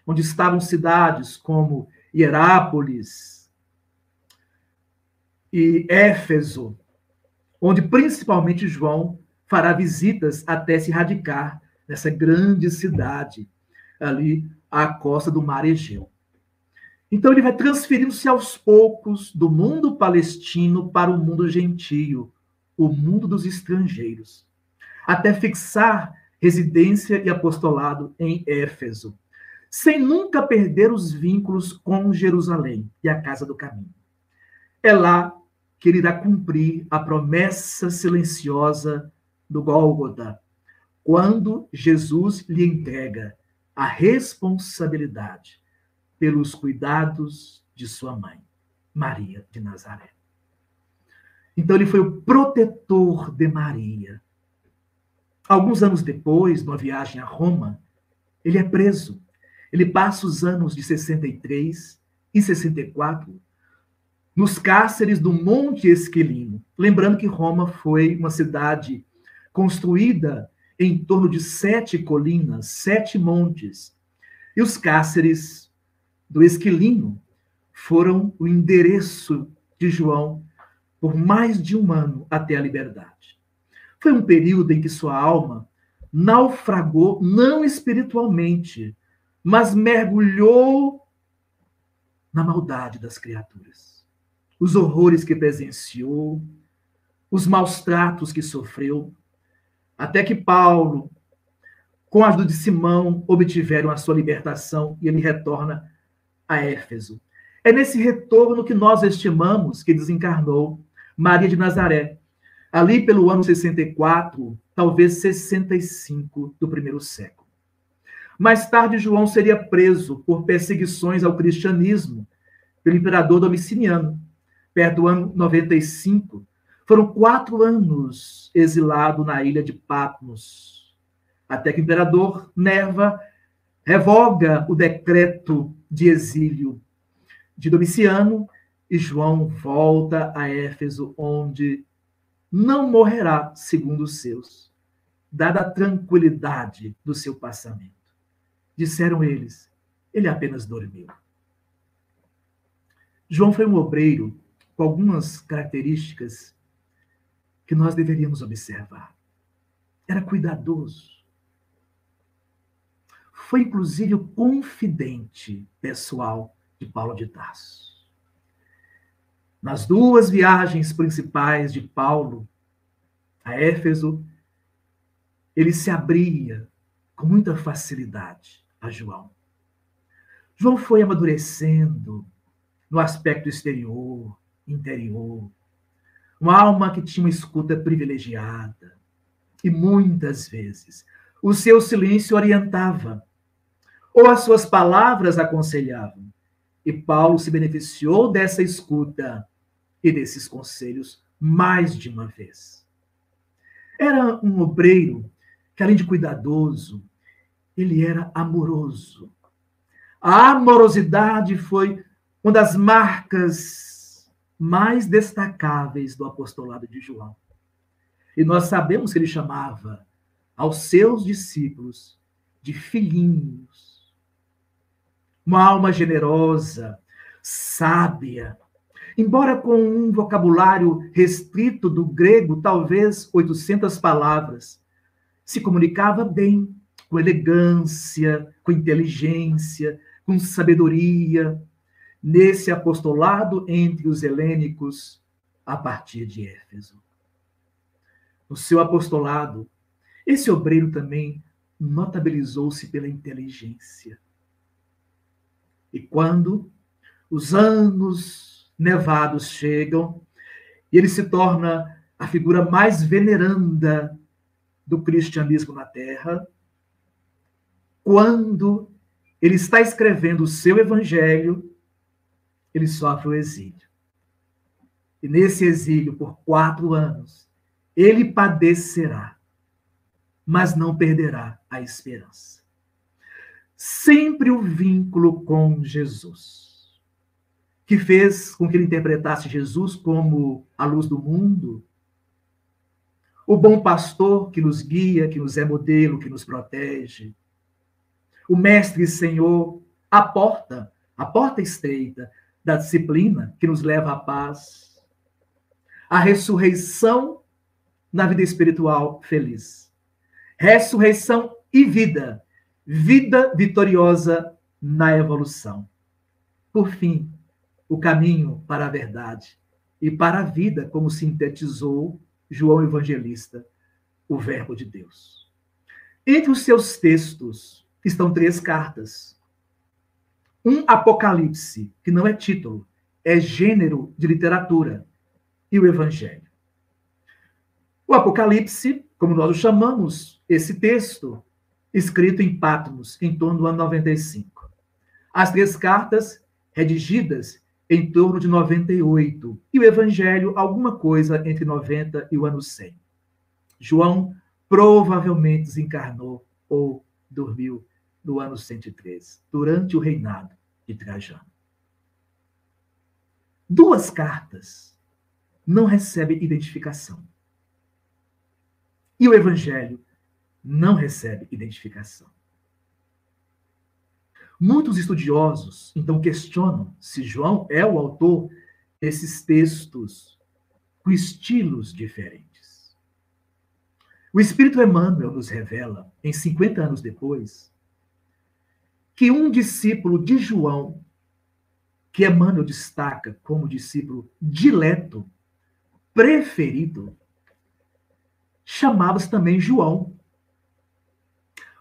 onde estavam cidades como Hierápolis e Éfeso, onde principalmente João fará visitas até se radicar nessa grande cidade, ali à costa do Mar Egeu. Então ele vai transferindo-se aos poucos do mundo palestino para o mundo gentio, o mundo dos estrangeiros, até fixar residência e apostolado em Éfeso, sem nunca perder os vínculos com Jerusalém e a Casa do Caminho. É lá que ele irá cumprir a promessa silenciosa do Gólgota, quando Jesus lhe entrega a responsabilidade pelos cuidados de sua mãe, Maria de Nazaré. Então ele foi o protetor de Maria. Alguns anos depois, numa viagem a Roma, ele é preso. Ele passa os anos de 63 e 64 nos cárceres do Monte Esquilino. Lembrando que Roma foi uma cidade construída em torno de 7 colinas, 7 montes. E os cárceres do Esquilino foram o endereço de João por mais de um ano até a liberdade. Foi um período em que sua alma naufragou, não espiritualmente, mas mergulhou na maldade das criaturas. Os horrores que presenciou, os maus tratos que sofreu, até que Paulo, com a ajuda de Simão, obtiveram a sua libertação e ele retorna a Éfeso. É nesse retorno que nós estimamos que desencarnou Maria de Nazaré, ali pelo ano 64, talvez 65 do primeiro século. Mais tarde, João seria preso por perseguições ao cristianismo pelo imperador Domiciano, perto do ano 95. Foram 4 anos exilado na ilha de Patmos, até que o imperador Nerva revoga o decreto de exílio de Domiciano e João volta a Éfeso, onde não morrerá, segundo os seus, dada a tranquilidade do seu passamento. Disseram eles, ele apenas dormiu. João foi um obreiro com algumas características que nós deveríamos observar. Era cuidadoso. Foi, inclusive, o confidente pessoal de Paulo de Tarso. Nas 2 viagens principais de Paulo a Éfeso, ele se abria com muita facilidade a João. João foi amadurecendo no aspecto exterior, interior, uma alma que tinha uma escuta privilegiada. E muitas vezes o seu silêncio orientava, ou as suas palavras aconselhavam. E Paulo se beneficiou dessa escuta e desses conselhos mais de uma vez. Era um obreiro que, além de cuidadoso, ele era amoroso. A amorosidade foi uma das marcas mais destacáveis do apostolado de João. E nós sabemos que ele chamava aos seus discípulos de filhinhos. Uma alma generosa, sábia, embora com um vocabulário restrito do grego, talvez 800 palavras, se comunicava bem, com elegância, com inteligência, com sabedoria, nesse apostolado entre os helênicos a partir de Éfeso. No seu apostolado, esse obreiro também notabilizou-se pela inteligência. E quando os anos nevados chegam, e ele se torna a figura mais veneranda do cristianismo na Terra, quando ele está escrevendo o seu evangelho, ele sofre o exílio. E nesse exílio, por 4 anos, ele padecerá, mas não perderá a esperança. Sempre o vínculo com Jesus, que fez com que ele interpretasse Jesus como a luz do mundo, o bom pastor que nos guia, que nos é modelo, que nos protege, o mestre e senhor, a porta estreita da disciplina que nos leva à paz, a ressurreição na vida espiritual feliz. Ressurreição e vida, vida vitoriosa na evolução. Por fim, o caminho para a verdade e para a vida, como sintetizou João Evangelista, o Verbo de Deus. Entre os seus textos estão 3 cartas. Um Apocalipse, que não é título, é gênero de literatura, e o Evangelho. O Apocalipse, como nós o chamamos, esse texto, escrito em Patmos, em torno do ano 95. As 3 cartas, redigidas em torno de 98, e o Evangelho, alguma coisa entre 90 e o ano 100. João provavelmente desencarnou ou dormiu no ano 113, durante o reinado de Trajano. 2 cartas não recebem identificação. E o Evangelho não recebe identificação. Muitos estudiosos, então, questionam se João é o autor desses textos com estilos diferentes. O Espírito Emmanuel nos revela, em 50 anos depois, que um discípulo de João, que Emmanuel destaca como discípulo dileto, preferido, chamava-se também João.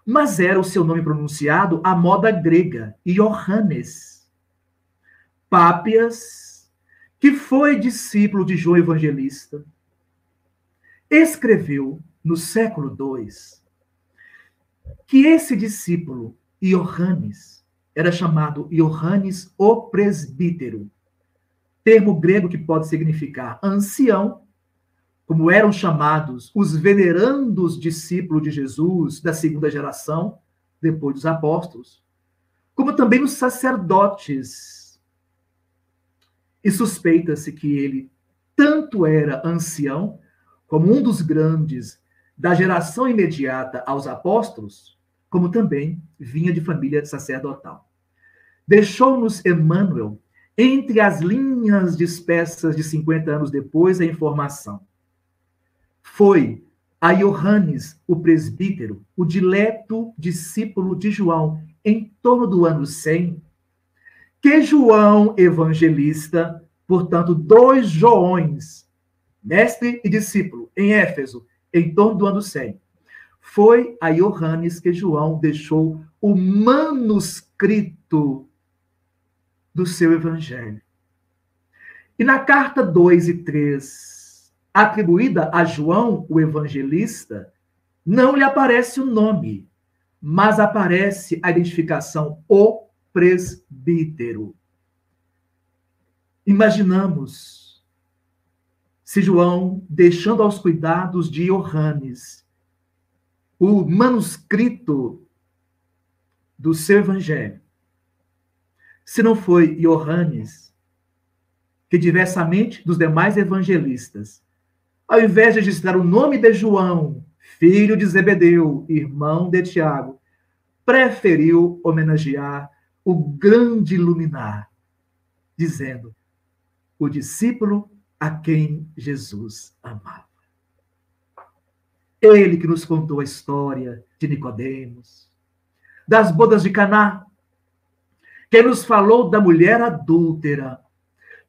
Mas era o seu nome pronunciado à moda grega, Iohannes. Pápias, que foi discípulo de João Evangelista, escreveu no século II que esse discípulo, Iohannes, era chamado Iohannes o Presbítero, termo grego que pode significar ancião, como eram chamados os venerandos discípulos de Jesus da 2ª geração, depois dos apóstolos, como também os sacerdotes. E suspeita-se que ele tanto era ancião, como um dos grandes da geração imediata aos apóstolos, como também vinha de família sacerdotal. Deixou-nos Emmanuel, entre as linhas dispersas de 50 anos depois, a informação. Foi a Iohannes, o presbítero, o dileto discípulo de João, em torno do ano 100, que João Evangelista, portanto, 2 Joões, mestre e discípulo, em Éfeso, em torno do ano 100, foi a Iohannes que João deixou o manuscrito do seu evangelho. E na carta 2 e 3, atribuída a João, o evangelista, não lhe aparece o nome, mas aparece a identificação, o presbítero. Imaginamos se João, deixando aos cuidados de Iohannes o manuscrito do seu evangelho, se não foi Iohannes, que diversamente dos demais evangelistas, ao invés de registrar o nome de João, filho de Zebedeu, irmão de Tiago, preferiu homenagear o grande luminar, dizendo: o discípulo a quem Jesus amava. Ele que nos contou a história de Nicodemos, das bodas de Caná, que nos falou da mulher adúltera,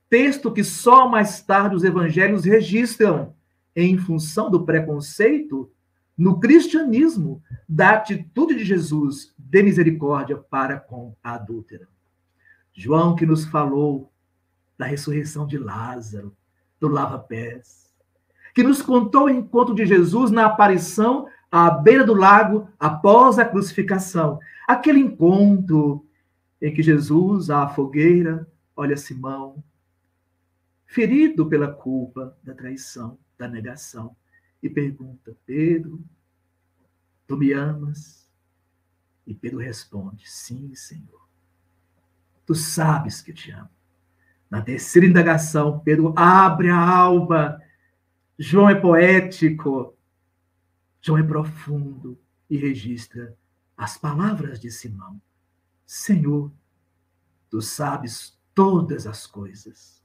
texto que só mais tarde os evangelhos registram em função do preconceito no cristianismo da atitude de Jesus de misericórdia para com a adúltera. João que nos falou da ressurreição de Lázaro, do lava-pés, que nos contou o encontro de Jesus na aparição à beira do lago após a crucificação. Aquele encontro em que Jesus, à fogueira, olha Simão, ferido pela culpa da traição, da negação, e pergunta: Pedro, tu me amas? E Pedro responde: sim, Senhor. Tu sabes que eu te amo. Na terceira indagação, Pedro abre a alma. João é poético, João é profundo e registra as palavras de Simão: Senhor, tu sabes todas as coisas.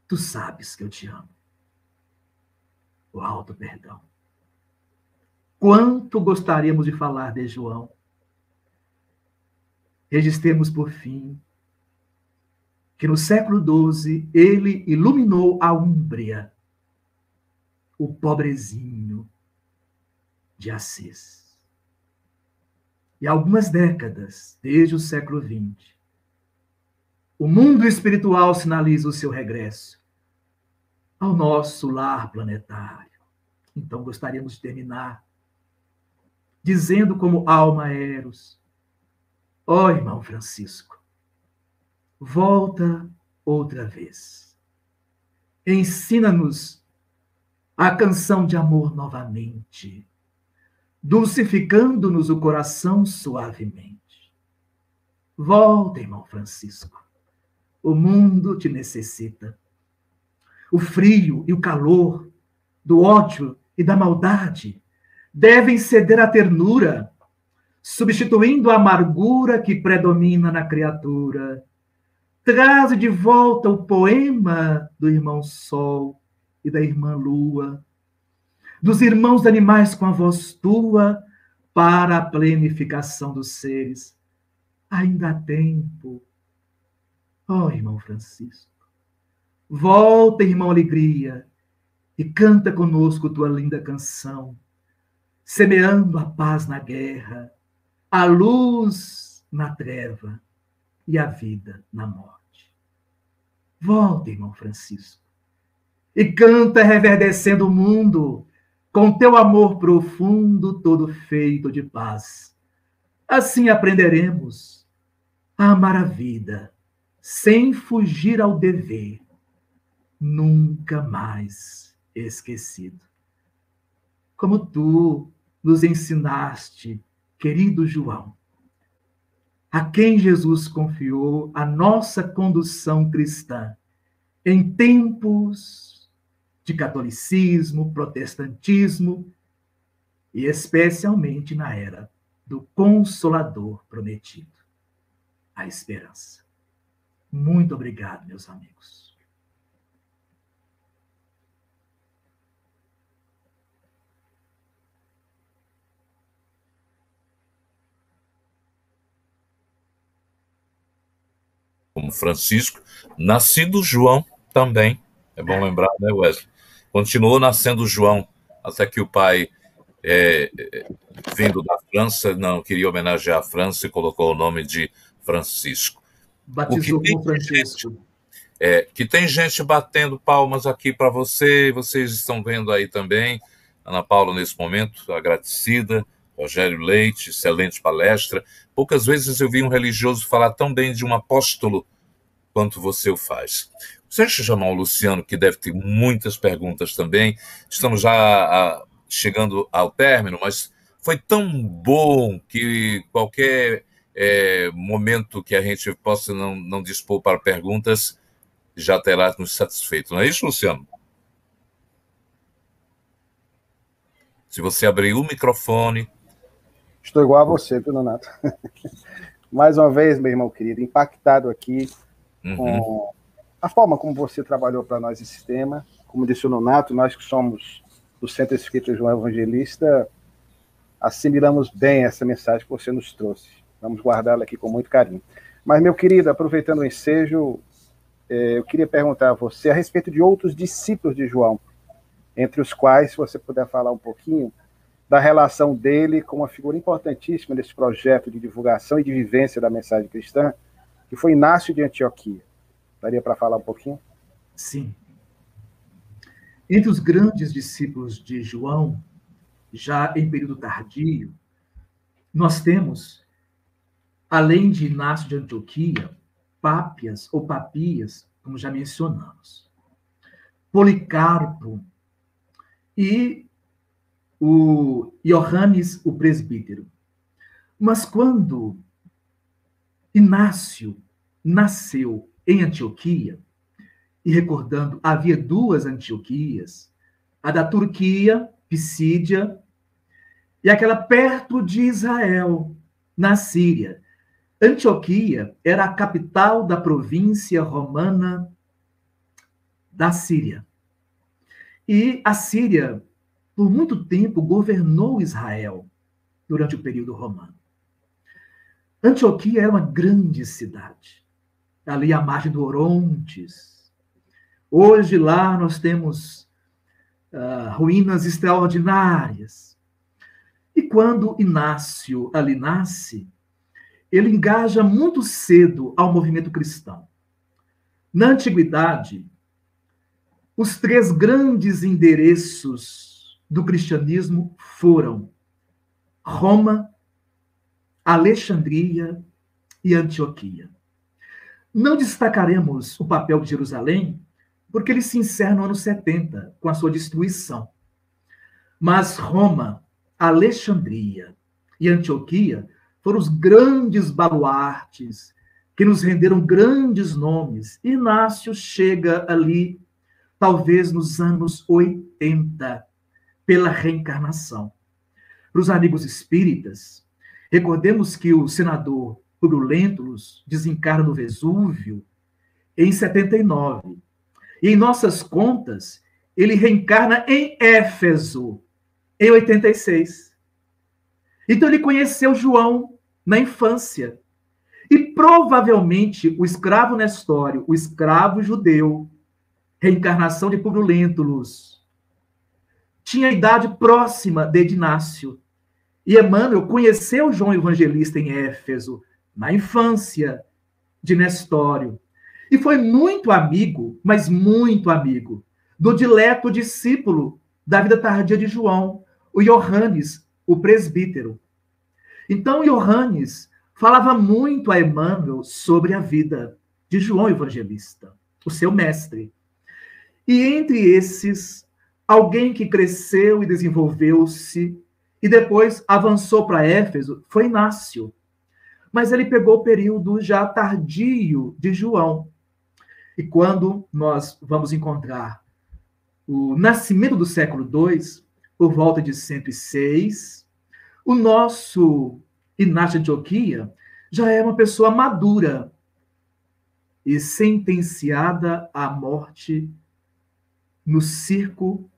Tu sabes que eu te amo. O alto perdão. Quanto gostaríamos de falar de João? Registremos, por fim, que no século XII ele iluminou a Úmbria, o pobrezinho de Assis. E há algumas décadas, desde o século XX, o mundo espiritual sinaliza o seu regresso ao nosso lar planetário. Então, gostaríamos de terminar dizendo como alma Eros: ó irmão Francisco, volta outra vez. Ensina-nos a canção de amor novamente, dulcificando-nos o coração suavemente. Volta, irmão Francisco. O mundo te necessita. O frio e o calor, do ódio e da maldade, devem ceder à ternura, substituindo a amargura que predomina na criatura. Traze de volta o poema do irmão Sol e da irmã Lua, dos irmãos animais com a voz tua, para a plenificação dos seres. Ainda há tempo. Ó irmão Francisco, volta, irmão Alegria, e canta conosco tua linda canção, semeando a paz na guerra, a luz na treva e a vida na morte. Volta, irmão Francisco, e canta reverdecendo o mundo com teu amor profundo, todo feito de paz. Assim aprenderemos a amar a vida, sem fugir ao dever, nunca mais esquecido. Como tu nos ensinaste, querido João, a quem Jesus confiou a nossa condução cristã em tempos de catolicismo, protestantismo e especialmente na era do Consolador prometido, a esperança. Muito obrigado, meus amigos. Como Francisco, nascido João também. É bom lembrar, né, Wesley? Continuou nascendo João, até que o pai, vindo da França, não queria homenagear a França e colocou o nome de Francisco. Batizou com Francisco. Que tem gente batendo palmas aqui para você, vocês estão vendo aí também. Ana Paula, nesse momento, agradecida. Rogério Leite, excelente palestra. Poucas vezes eu vi um religioso falar tão bem de um apóstolo quanto você o faz. Deixa eu chamar o Luciano, que deve ter muitas perguntas também. Estamos já chegando ao término, mas foi tão bom que qualquer momento que a gente possa não dispor para perguntas, já terá nos satisfeito. Não é isso, Luciano? Se você abrir o microfone... Estou igual a você, viu, Nonato? Mais uma vez, meu irmão querido, impactado aqui com a forma como você trabalhou para nós esse tema. Como disse o Nonato, nós que somos do Centro Espírita João Evangelista, assimilamos bem essa mensagem que você nos trouxe. Vamos guardá-la aqui com muito carinho. Mas, meu querido, aproveitando o ensejo, eu queria perguntar a você a respeito de outros discípulos de João, entre os quais, se você puder falar um pouquinho da relação dele com uma figura importantíssima desse projeto de divulgação e de vivência da mensagem cristã, que foi Inácio de Antioquia. Daria para falar um pouquinho? Sim. Entre os grandes discípulos de João, já em período tardio, nós temos, além de Inácio de Antioquia, Pápias ou Papias, como já mencionamos, Policarpo e o Ioannes, o presbítero. Mas quando Inácio nasceu em Antioquia, e recordando, havia duas Antioquias, a da Turquia, Pisídia, e aquela perto de Israel, na Síria. Antioquia era a capital da província romana da Síria. E a Síria, por muito tempo, governou Israel durante o período romano. Antioquia era uma grande cidade, ali à margem do Orontes. Hoje lá nós temos ruínas extraordinárias. E quando Inácio ali nasce, ele engaja muito cedo ao movimento cristão. Na antiguidade, os três grandes endereços do cristianismo foram Roma, Alexandria e Antioquia. Não destacaremos o papel de Jerusalém, porque ele se encerra no ano 70, com a sua destruição. Mas Roma, Alexandria e Antioquia foram os grandes baluartes que nos renderam grandes nomes. Inácio chega ali, talvez nos anos 80, pela reencarnação. Para os amigos espíritas, recordemos que o senador Publio Lentulus desencarna no Vesúvio em 79. E em nossas contas, ele reencarna em Éfeso, em 86. Então ele conheceu João na infância. E provavelmente o escravo Nestório, o escravo judeu, reencarnação de Publio Lentulus, tinha a idade próxima de Inácio. E Emmanuel conheceu João Evangelista em Éfeso, na infância de Nestório. E foi muito amigo, mas muito amigo, do dileto discípulo da vida tardia de João, o Ioannes, o presbítero. Então, Ioannes falava muito a Emmanuel sobre a vida de João Evangelista, o seu mestre. E entre esses, alguém que cresceu e desenvolveu-se e depois avançou para Éfeso foi Inácio. Mas ele pegou o período já tardio de João. E quando nós vamos encontrar o nascimento do século II, por volta de 106, o nosso Inácio de Antioquia já é uma pessoa madura e sentenciada à morte no circo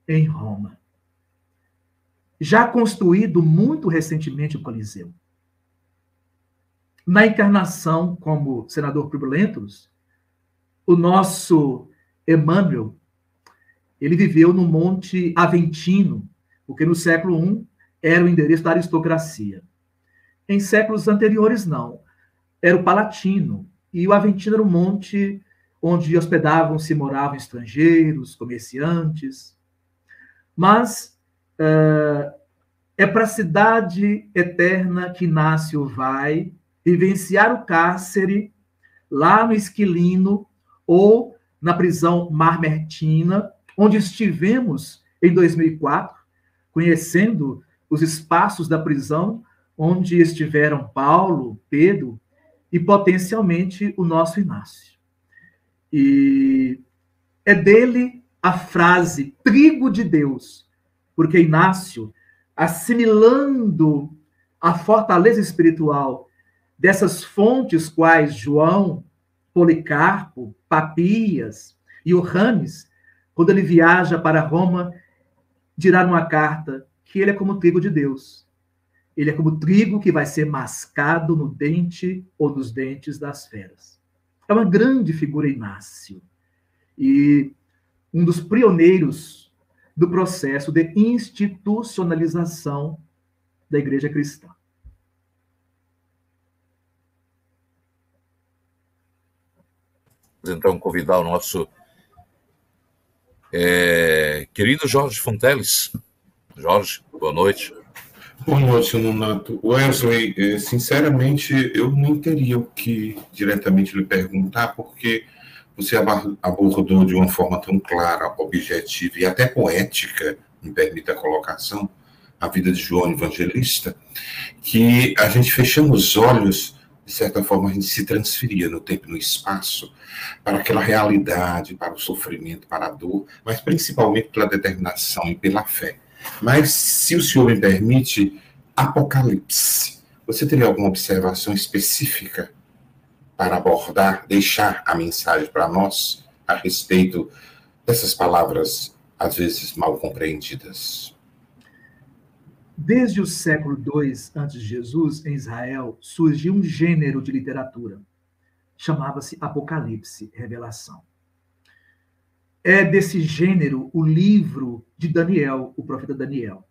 em Roma. Já construído muito recentemente o Coliseu. Na encarnação como senador Publio Lentulus, o nosso Emmanuel, ele viveu no Monte Aventino, porque no século I era o endereço da aristocracia. Em séculos anteriores, não. Era o Palatino. E o Aventino era um monte onde hospedavam-se e moravam estrangeiros, comerciantes. Mas é para a cidade eterna que Inácio vai vivenciar o cárcere lá no Esquilino ou na prisão Marmertina, onde estivemos em 2004, conhecendo os espaços da prisão, onde estiveram Paulo, Pedro e potencialmente o nosso Inácio. E é dele a frase trigo de Deus, porque Inácio, assimilando a fortaleza espiritual dessas fontes quais João, Policarpo, Papias e Johannes, quando ele viaja para Roma, dirá numa carta que ele é como trigo de Deus. Ele é como trigo que vai ser mascado no dente ou nos dentes das feras. É uma grande figura Inácio. E um dos pioneiros do processo de institucionalização da igreja cristã. Então, convidar o nosso querido Jorge Fonteles. Jorge, boa noite. Boa noite, Nonato. Wesley, sinceramente, eu não teria o que diretamente lhe perguntar, porque você abordou de uma forma tão clara, objetiva e até poética, me permite a colocação, a vida de João Evangelista, que a gente, fechando os olhos, de certa forma, a gente se transferia no tempo e no espaço para aquela realidade, para o sofrimento, para a dor, mas principalmente pela determinação e pela fé. Mas, se o senhor me permite, Apocalipse, você teria alguma observação específica para abordar, deixar a mensagem para nós a respeito dessas palavras, às vezes, mal compreendidas? Desde o século II a.C., em Israel, surgiu um gênero de literatura. Chamava-se Apocalipse, Revelação. É desse gênero o livro de Daniel, o profeta Daniel.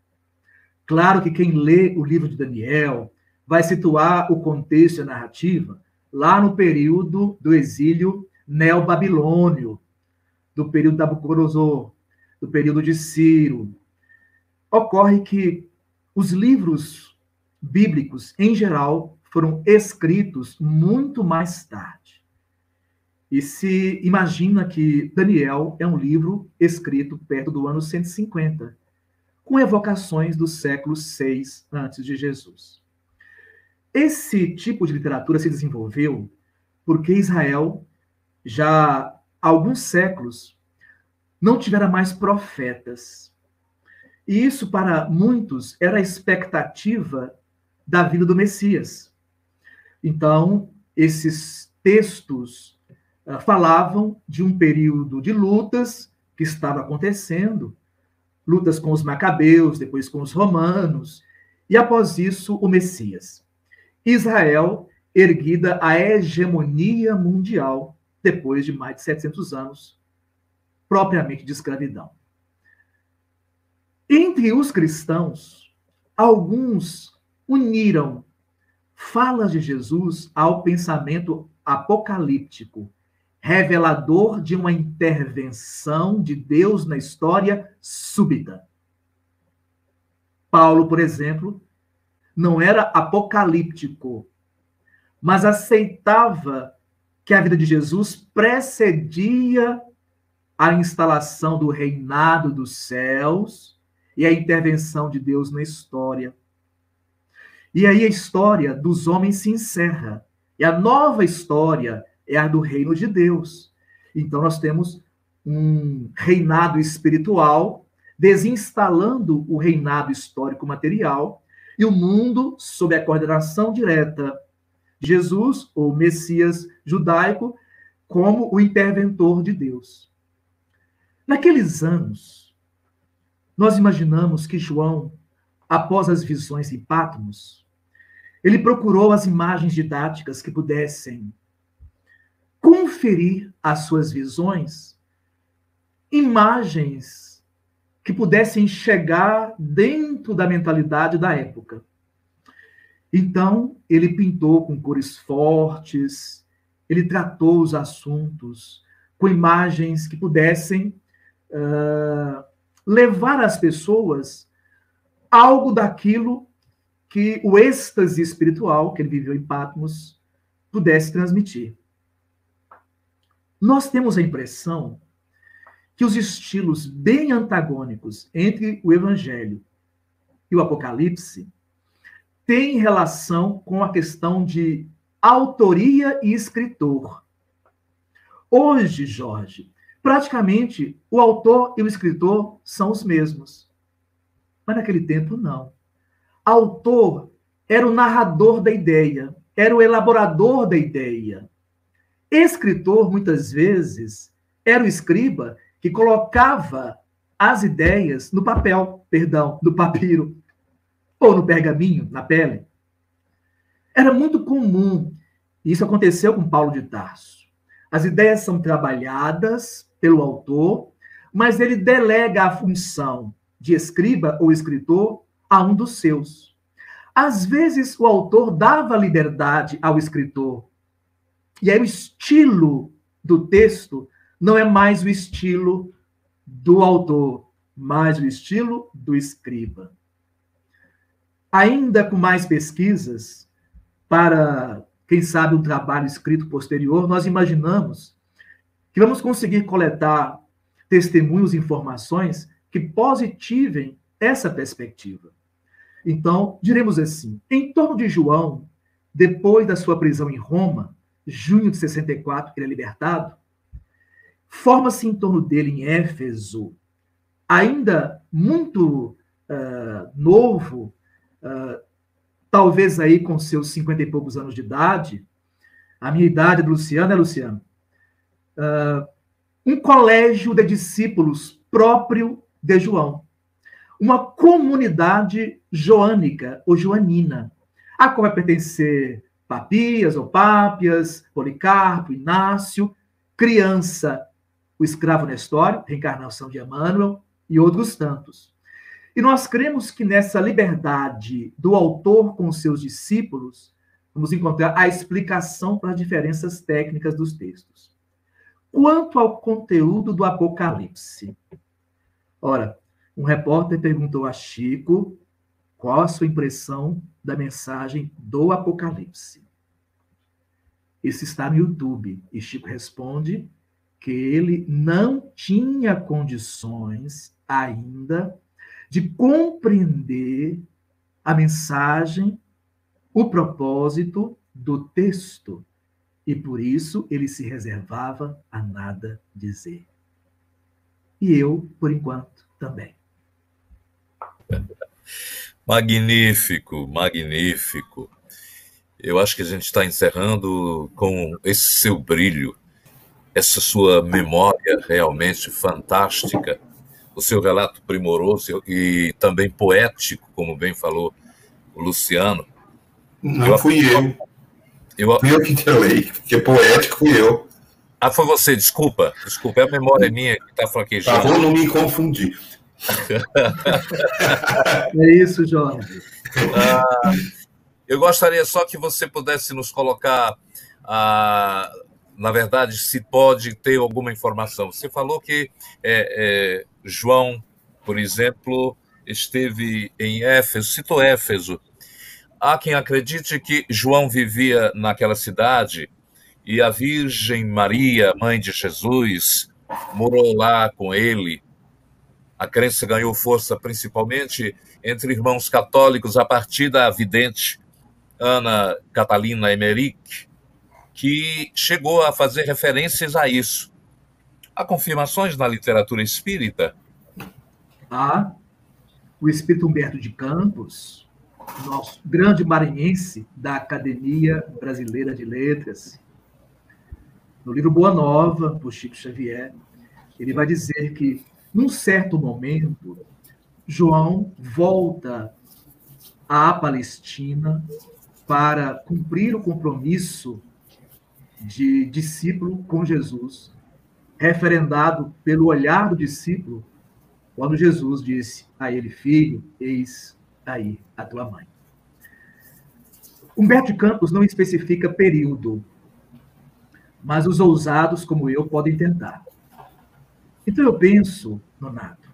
Claro que quem lê o livro de Daniel vai situar o contexto e a narrativa lá no período do exílio neobabilônio, do período de Nabucodonosor, do período de Ciro. Ocorre que os livros bíblicos, em geral, foram escritos muito mais tarde. E se imagina que Daniel é um livro escrito perto do ano 150, com evocações do século VI antes de Jesus. Esse tipo de literatura se desenvolveu porque Israel, já há alguns séculos, não tivera mais profetas. E isso, para muitos, era a expectativa da vida do Messias. Então, esses textos falavam de um período de lutas que estava acontecendo, lutas com os macabeus, depois com os romanos, e após isso, o Messias. Israel, erguida à hegemonia mundial, depois de mais de 700 anos, propriamente de escravidão. Entre os cristãos, alguns uniram falas de Jesus ao pensamento apocalíptico, revelador de uma intervenção de Deus na história súbita. Paulo, por exemplo, não era apocalíptico, mas aceitava que a vida de Jesus precedia a instalação do reinado dos céus e a intervenção de Deus na história. E aí a história dos homens se encerra. E a nova história é a do reino de Deus. Então nós temos um reinado espiritual desinstalando o reinado histórico material e o mundo sob a coordenação direta de Jesus, ou Messias judaico, como o interventor de Deus. Naqueles anos, nós imaginamos que João, após as visões em Patmos, ele procurou as imagens didáticas que pudessem conferir às suas visões imagens que pudessem chegar dentro da mentalidade da época. Então, ele pintou com cores fortes, ele tratou os assuntos com imagens que pudessem levar às pessoas algo daquilo que o êxtase espiritual que ele viveu em Patmos pudesse transmitir. Nós temos a impressão que os estilos bem antagônicos entre o Evangelho e o Apocalipse tem relação com a questão de autoria e escritor. Hoje, Jorge, praticamente o autor e o escritor são os mesmos. Mas naquele tempo, não. Autor era o narrador da ideia, era o elaborador da ideia. Escritor, muitas vezes, era o escriba que colocava as ideias no papel, no papiro, ou no pergaminho, na pele. Era muito comum, e isso aconteceu com Paulo de Tarso. As ideias são trabalhadas pelo autor, mas ele delega a função de escriba ou escritor a um dos seus. Às vezes, o autor dava liberdade ao escritor, e aí o estilo do texto não é mais o estilo do autor, mas o estilo do escriba. Ainda com mais pesquisas, para, quem sabe, um trabalho escrito posterior, nós imaginamos que vamos conseguir coletar testemunhos e informações que positivem essa perspectiva. Então, diremos assim, em torno de João, depois da sua prisão em Roma, junho de 64, ele é libertado, forma-se em torno dele em Éfeso, ainda muito novo, talvez aí com seus 50 e poucos anos de idade, a minha idade do Luciano é Luciano, um colégio de discípulos próprio de João, uma comunidade joânica ou joanina, a qual vai pertencer Papias ou Pápias, Policarpo, Inácio, criança, o escravo Nestório, reencarnação de Emmanuel, e outros tantos. E nós cremos que nessa liberdade do autor com seus discípulos, vamos encontrar a explicação para as diferenças técnicas dos textos. Quanto ao conteúdo do Apocalipse. Ora, um repórter perguntou a Chico qual a sua impressão da mensagem do Apocalipse. Isso está no YouTube. E Chico responde que ele não tinha condições ainda de compreender a mensagem, o propósito do texto. E por isso ele se reservava a nada dizer. E eu, por enquanto, também. Magnífico, magnífico. Eu acho que a gente está encerrando com esse seu brilho, essa sua memória realmente fantástica, o seu relato primoroso e também poético, como bem falou o Luciano. Não fui eu. Fui eu que te falei, porque poético fui eu. Ah, foi você, desculpa, é a memória minha que está fraquejando. Tá bom, não me confundir. É isso, Jorge. Eu gostaria só que você pudesse nos colocar, na verdade, se pode ter alguma informação. Você falou que João, por exemplo, esteve em Éfeso, citou Éfeso. Há quem acredite que João vivia naquela cidade e a Virgem Maria, mãe de Jesus, morou lá com ele. A crença ganhou força principalmente entre irmãos católicos a partir da vidente Ana Catalina Emmerich, que chegou a fazer referências a isso. Há confirmações na literatura espírita? O espírito Humberto de Campos, nosso grande maranhense da Academia Brasileira de Letras, no livro Boa Nova, por Chico Xavier, ele vai dizer que, num certo momento, João volta à Palestina para cumprir o compromisso de discípulo com Jesus, referendado pelo olhar do discípulo, quando Jesus disse a ele: filho, eis aí a tua mãe. Humberto de Campos não especifica período, mas os ousados como eu podem tentar. Então eu penso, Nonato,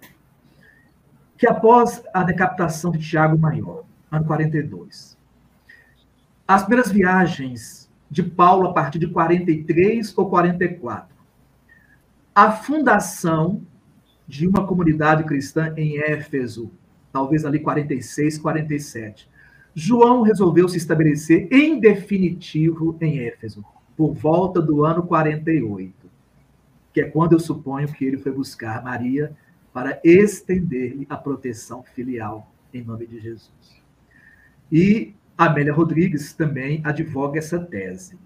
que após a decapitação de Tiago Maior, ano 42, as primeiras viagens de Paulo a partir de 43 ou 44, a fundação de uma comunidade cristã em Éfeso, talvez ali 46, 47, João resolveu se estabelecer em definitivo em Éfeso, por volta do ano 48, que é quando eu suponho que ele foi buscar Maria para estender-lhe a proteção filial em nome de Jesus. E Amélia Rodrigues também advoga essa tese.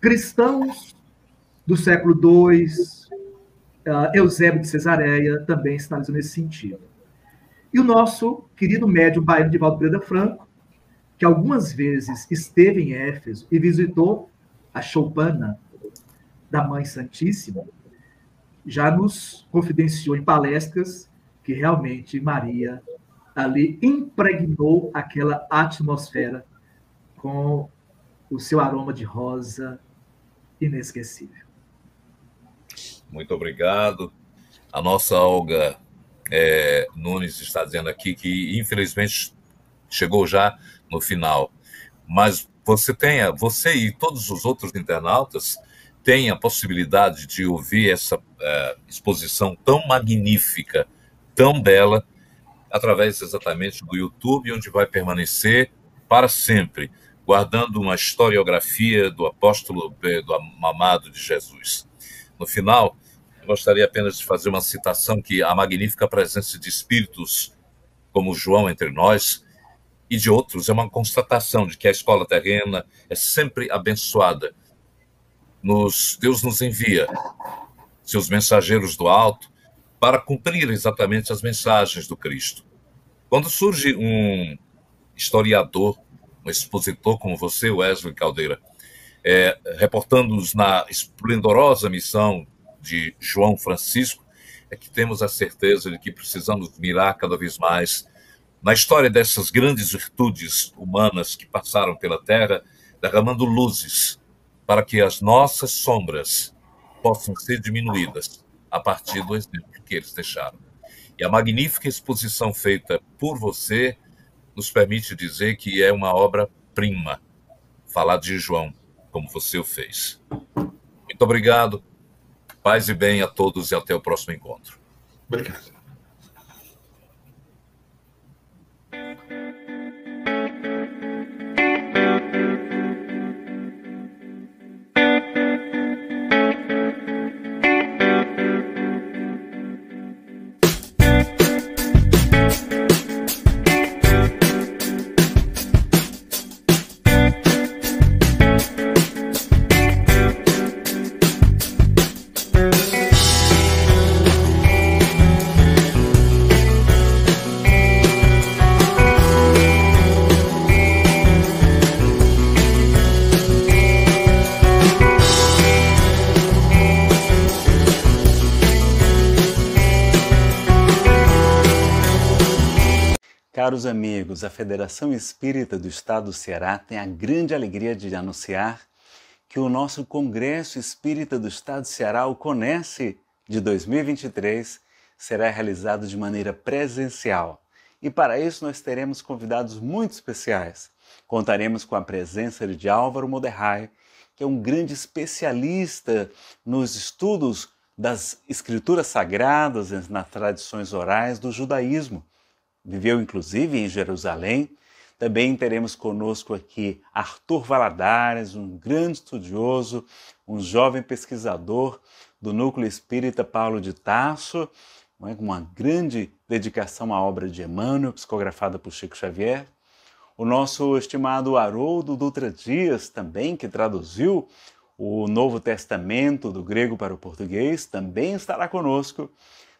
Cristãos do século II, Eusébio de Cesareia também sinalizam nesse sentido. E o nosso querido médium baiano Divaldo Pereira Franco, que algumas vezes esteve em Éfeso e visitou a choupana da Mãe Santíssima, já nos confidenciou em palestras que realmente Maria ali impregnou aquela atmosfera com o seu aroma de rosa inesquecível. Muito obrigado. A nossa Olga Nunes está dizendo aqui que, infelizmente, chegou já no final. Mas você e todos os outros internautas têm a possibilidade de ouvir essa exposição tão magnífica, tão bela, através exatamente do YouTube, onde vai permanecer para sempre, guardando uma historiografia do apóstolo do amado de Jesus. No final, eu gostaria apenas de fazer uma citação que a magnífica presença de espíritos como João entre nós e de outros é uma constatação de que a escola terrena é sempre abençoada. Deus nos envia seus mensageiros do alto para cumprir exatamente as mensagens do Cristo. Quando surge um historiador, um expositor como você, Wesley Caldeira, reportando-nos na esplendorosa missão de João Francisco, é que temos a certeza de que precisamos mirar cada vez mais na história dessas grandes virtudes humanas que passaram pela Terra, derramando luzes para que as nossas sombras possam ser diminuídas a partir do exemplo que eles deixaram. E a magnífica exposição feita por você nos permite dizer que é uma obra-prima falar de João, como você o fez. Muito obrigado, paz e bem a todos e até o próximo encontro. Obrigado. Caros amigos, a Federação Espírita do Estado do Ceará tem a grande alegria de anunciar que o nosso Congresso Espírita do Estado do Ceará, o CONESE de 2023, será realizado de maneira presencial. E para isso nós teremos convidados muito especiais. Contaremos com a presença de Álvaro Moderrai, que é um grande especialista nos estudos das escrituras sagradas, nas tradições orais do judaísmo. Viveu inclusive em Jerusalém. Também teremos conosco aqui Arthur Valadares, um grande estudioso, um jovem pesquisador do Núcleo Espírita Paulo de Tarso, com uma grande dedicação à obra de Emmanuel, psicografada por Chico Xavier. O nosso estimado Haroldo Dutra Dias, também, que traduziu o Novo Testamento do grego para o português, também estará conosco.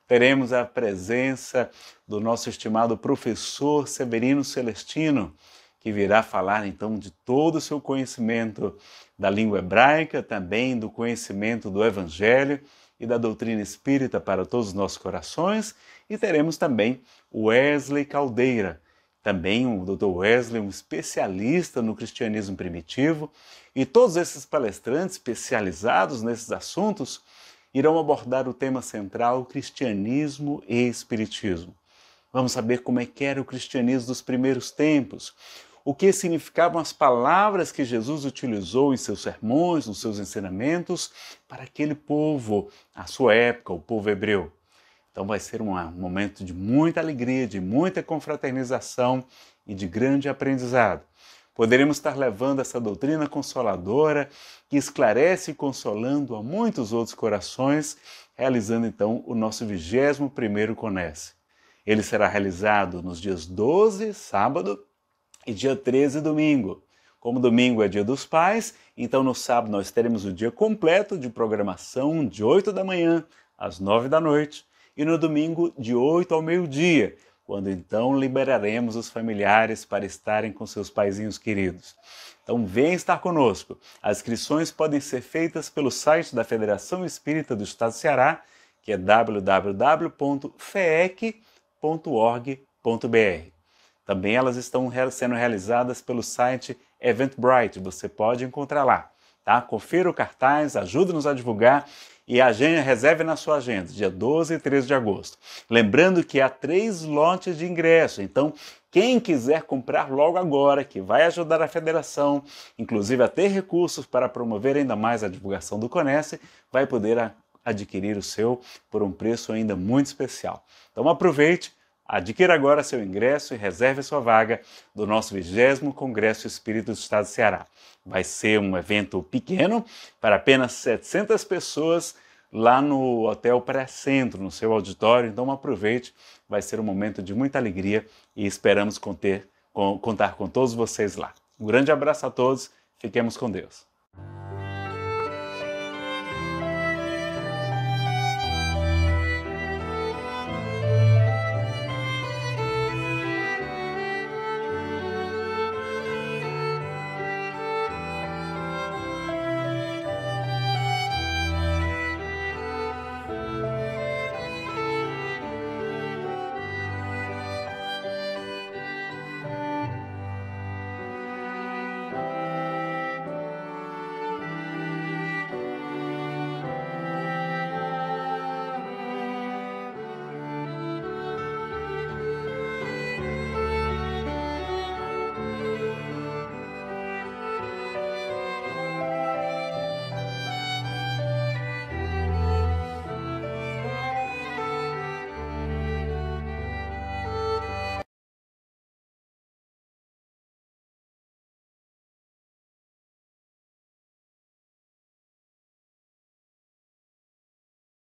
Teremos a presença do nosso estimado professor Severino Celestino, que virá falar então de todo o seu conhecimento da língua hebraica, também do conhecimento do Evangelho e da doutrina espírita para todos os nossos corações. E teremos também o Wesley Caldeira, também o Dr. Wesley, um especialista no cristianismo primitivo. E todos esses palestrantes especializados nesses assuntos irão abordar o tema central, cristianismo e espiritismo. Vamos saber como é que era o cristianismo dos primeiros tempos, o que significavam as palavras que Jesus utilizou em seus sermões, nos seus ensinamentos, para aquele povo, a sua época, o povo hebreu. Então vai ser um momento de muita alegria, de muita confraternização e de grande aprendizado. Poderemos estar levando essa doutrina consoladora que esclarece e consolando a muitos outros corações, realizando então o nosso 21º Conesse. Ele será realizado nos dias 12, sábado, e dia 13, domingo. Como domingo é dia dos pais, então no sábado nós teremos o dia completo de programação de 8 da manhã às 9 da noite e no domingo de 8 ao meio-dia, quando então liberaremos os familiares para estarem com seus paizinhos queridos. Então vem estar conosco. As inscrições podem ser feitas pelo site da Federação Espírita do Estado do Ceará, que é www.feec.org.br. Também elas estão sendo realizadas pelo site Eventbrite, você pode encontrar lá. Tá? Confira o cartaz, ajude-nos a divulgar e reserve na sua agenda, dia 12 e 13 de agosto. Lembrando que há 3 lotes de ingresso, então quem quiser comprar logo agora, que vai ajudar a Federação, inclusive a ter recursos para promover ainda mais a divulgação do Conesse, vai poder adquirir o seu por um preço ainda muito especial. Então aproveite, adquira agora seu ingresso e reserve sua vaga do nosso 20º Congresso Espírita do Estado do Ceará. Vai ser um evento pequeno, para apenas 700 pessoas, lá no Hotel Pré-Centro, no seu auditório. Então aproveite, vai ser um momento de muita alegria e esperamos contar com todos vocês lá. Um grande abraço a todos, fiquemos com Deus.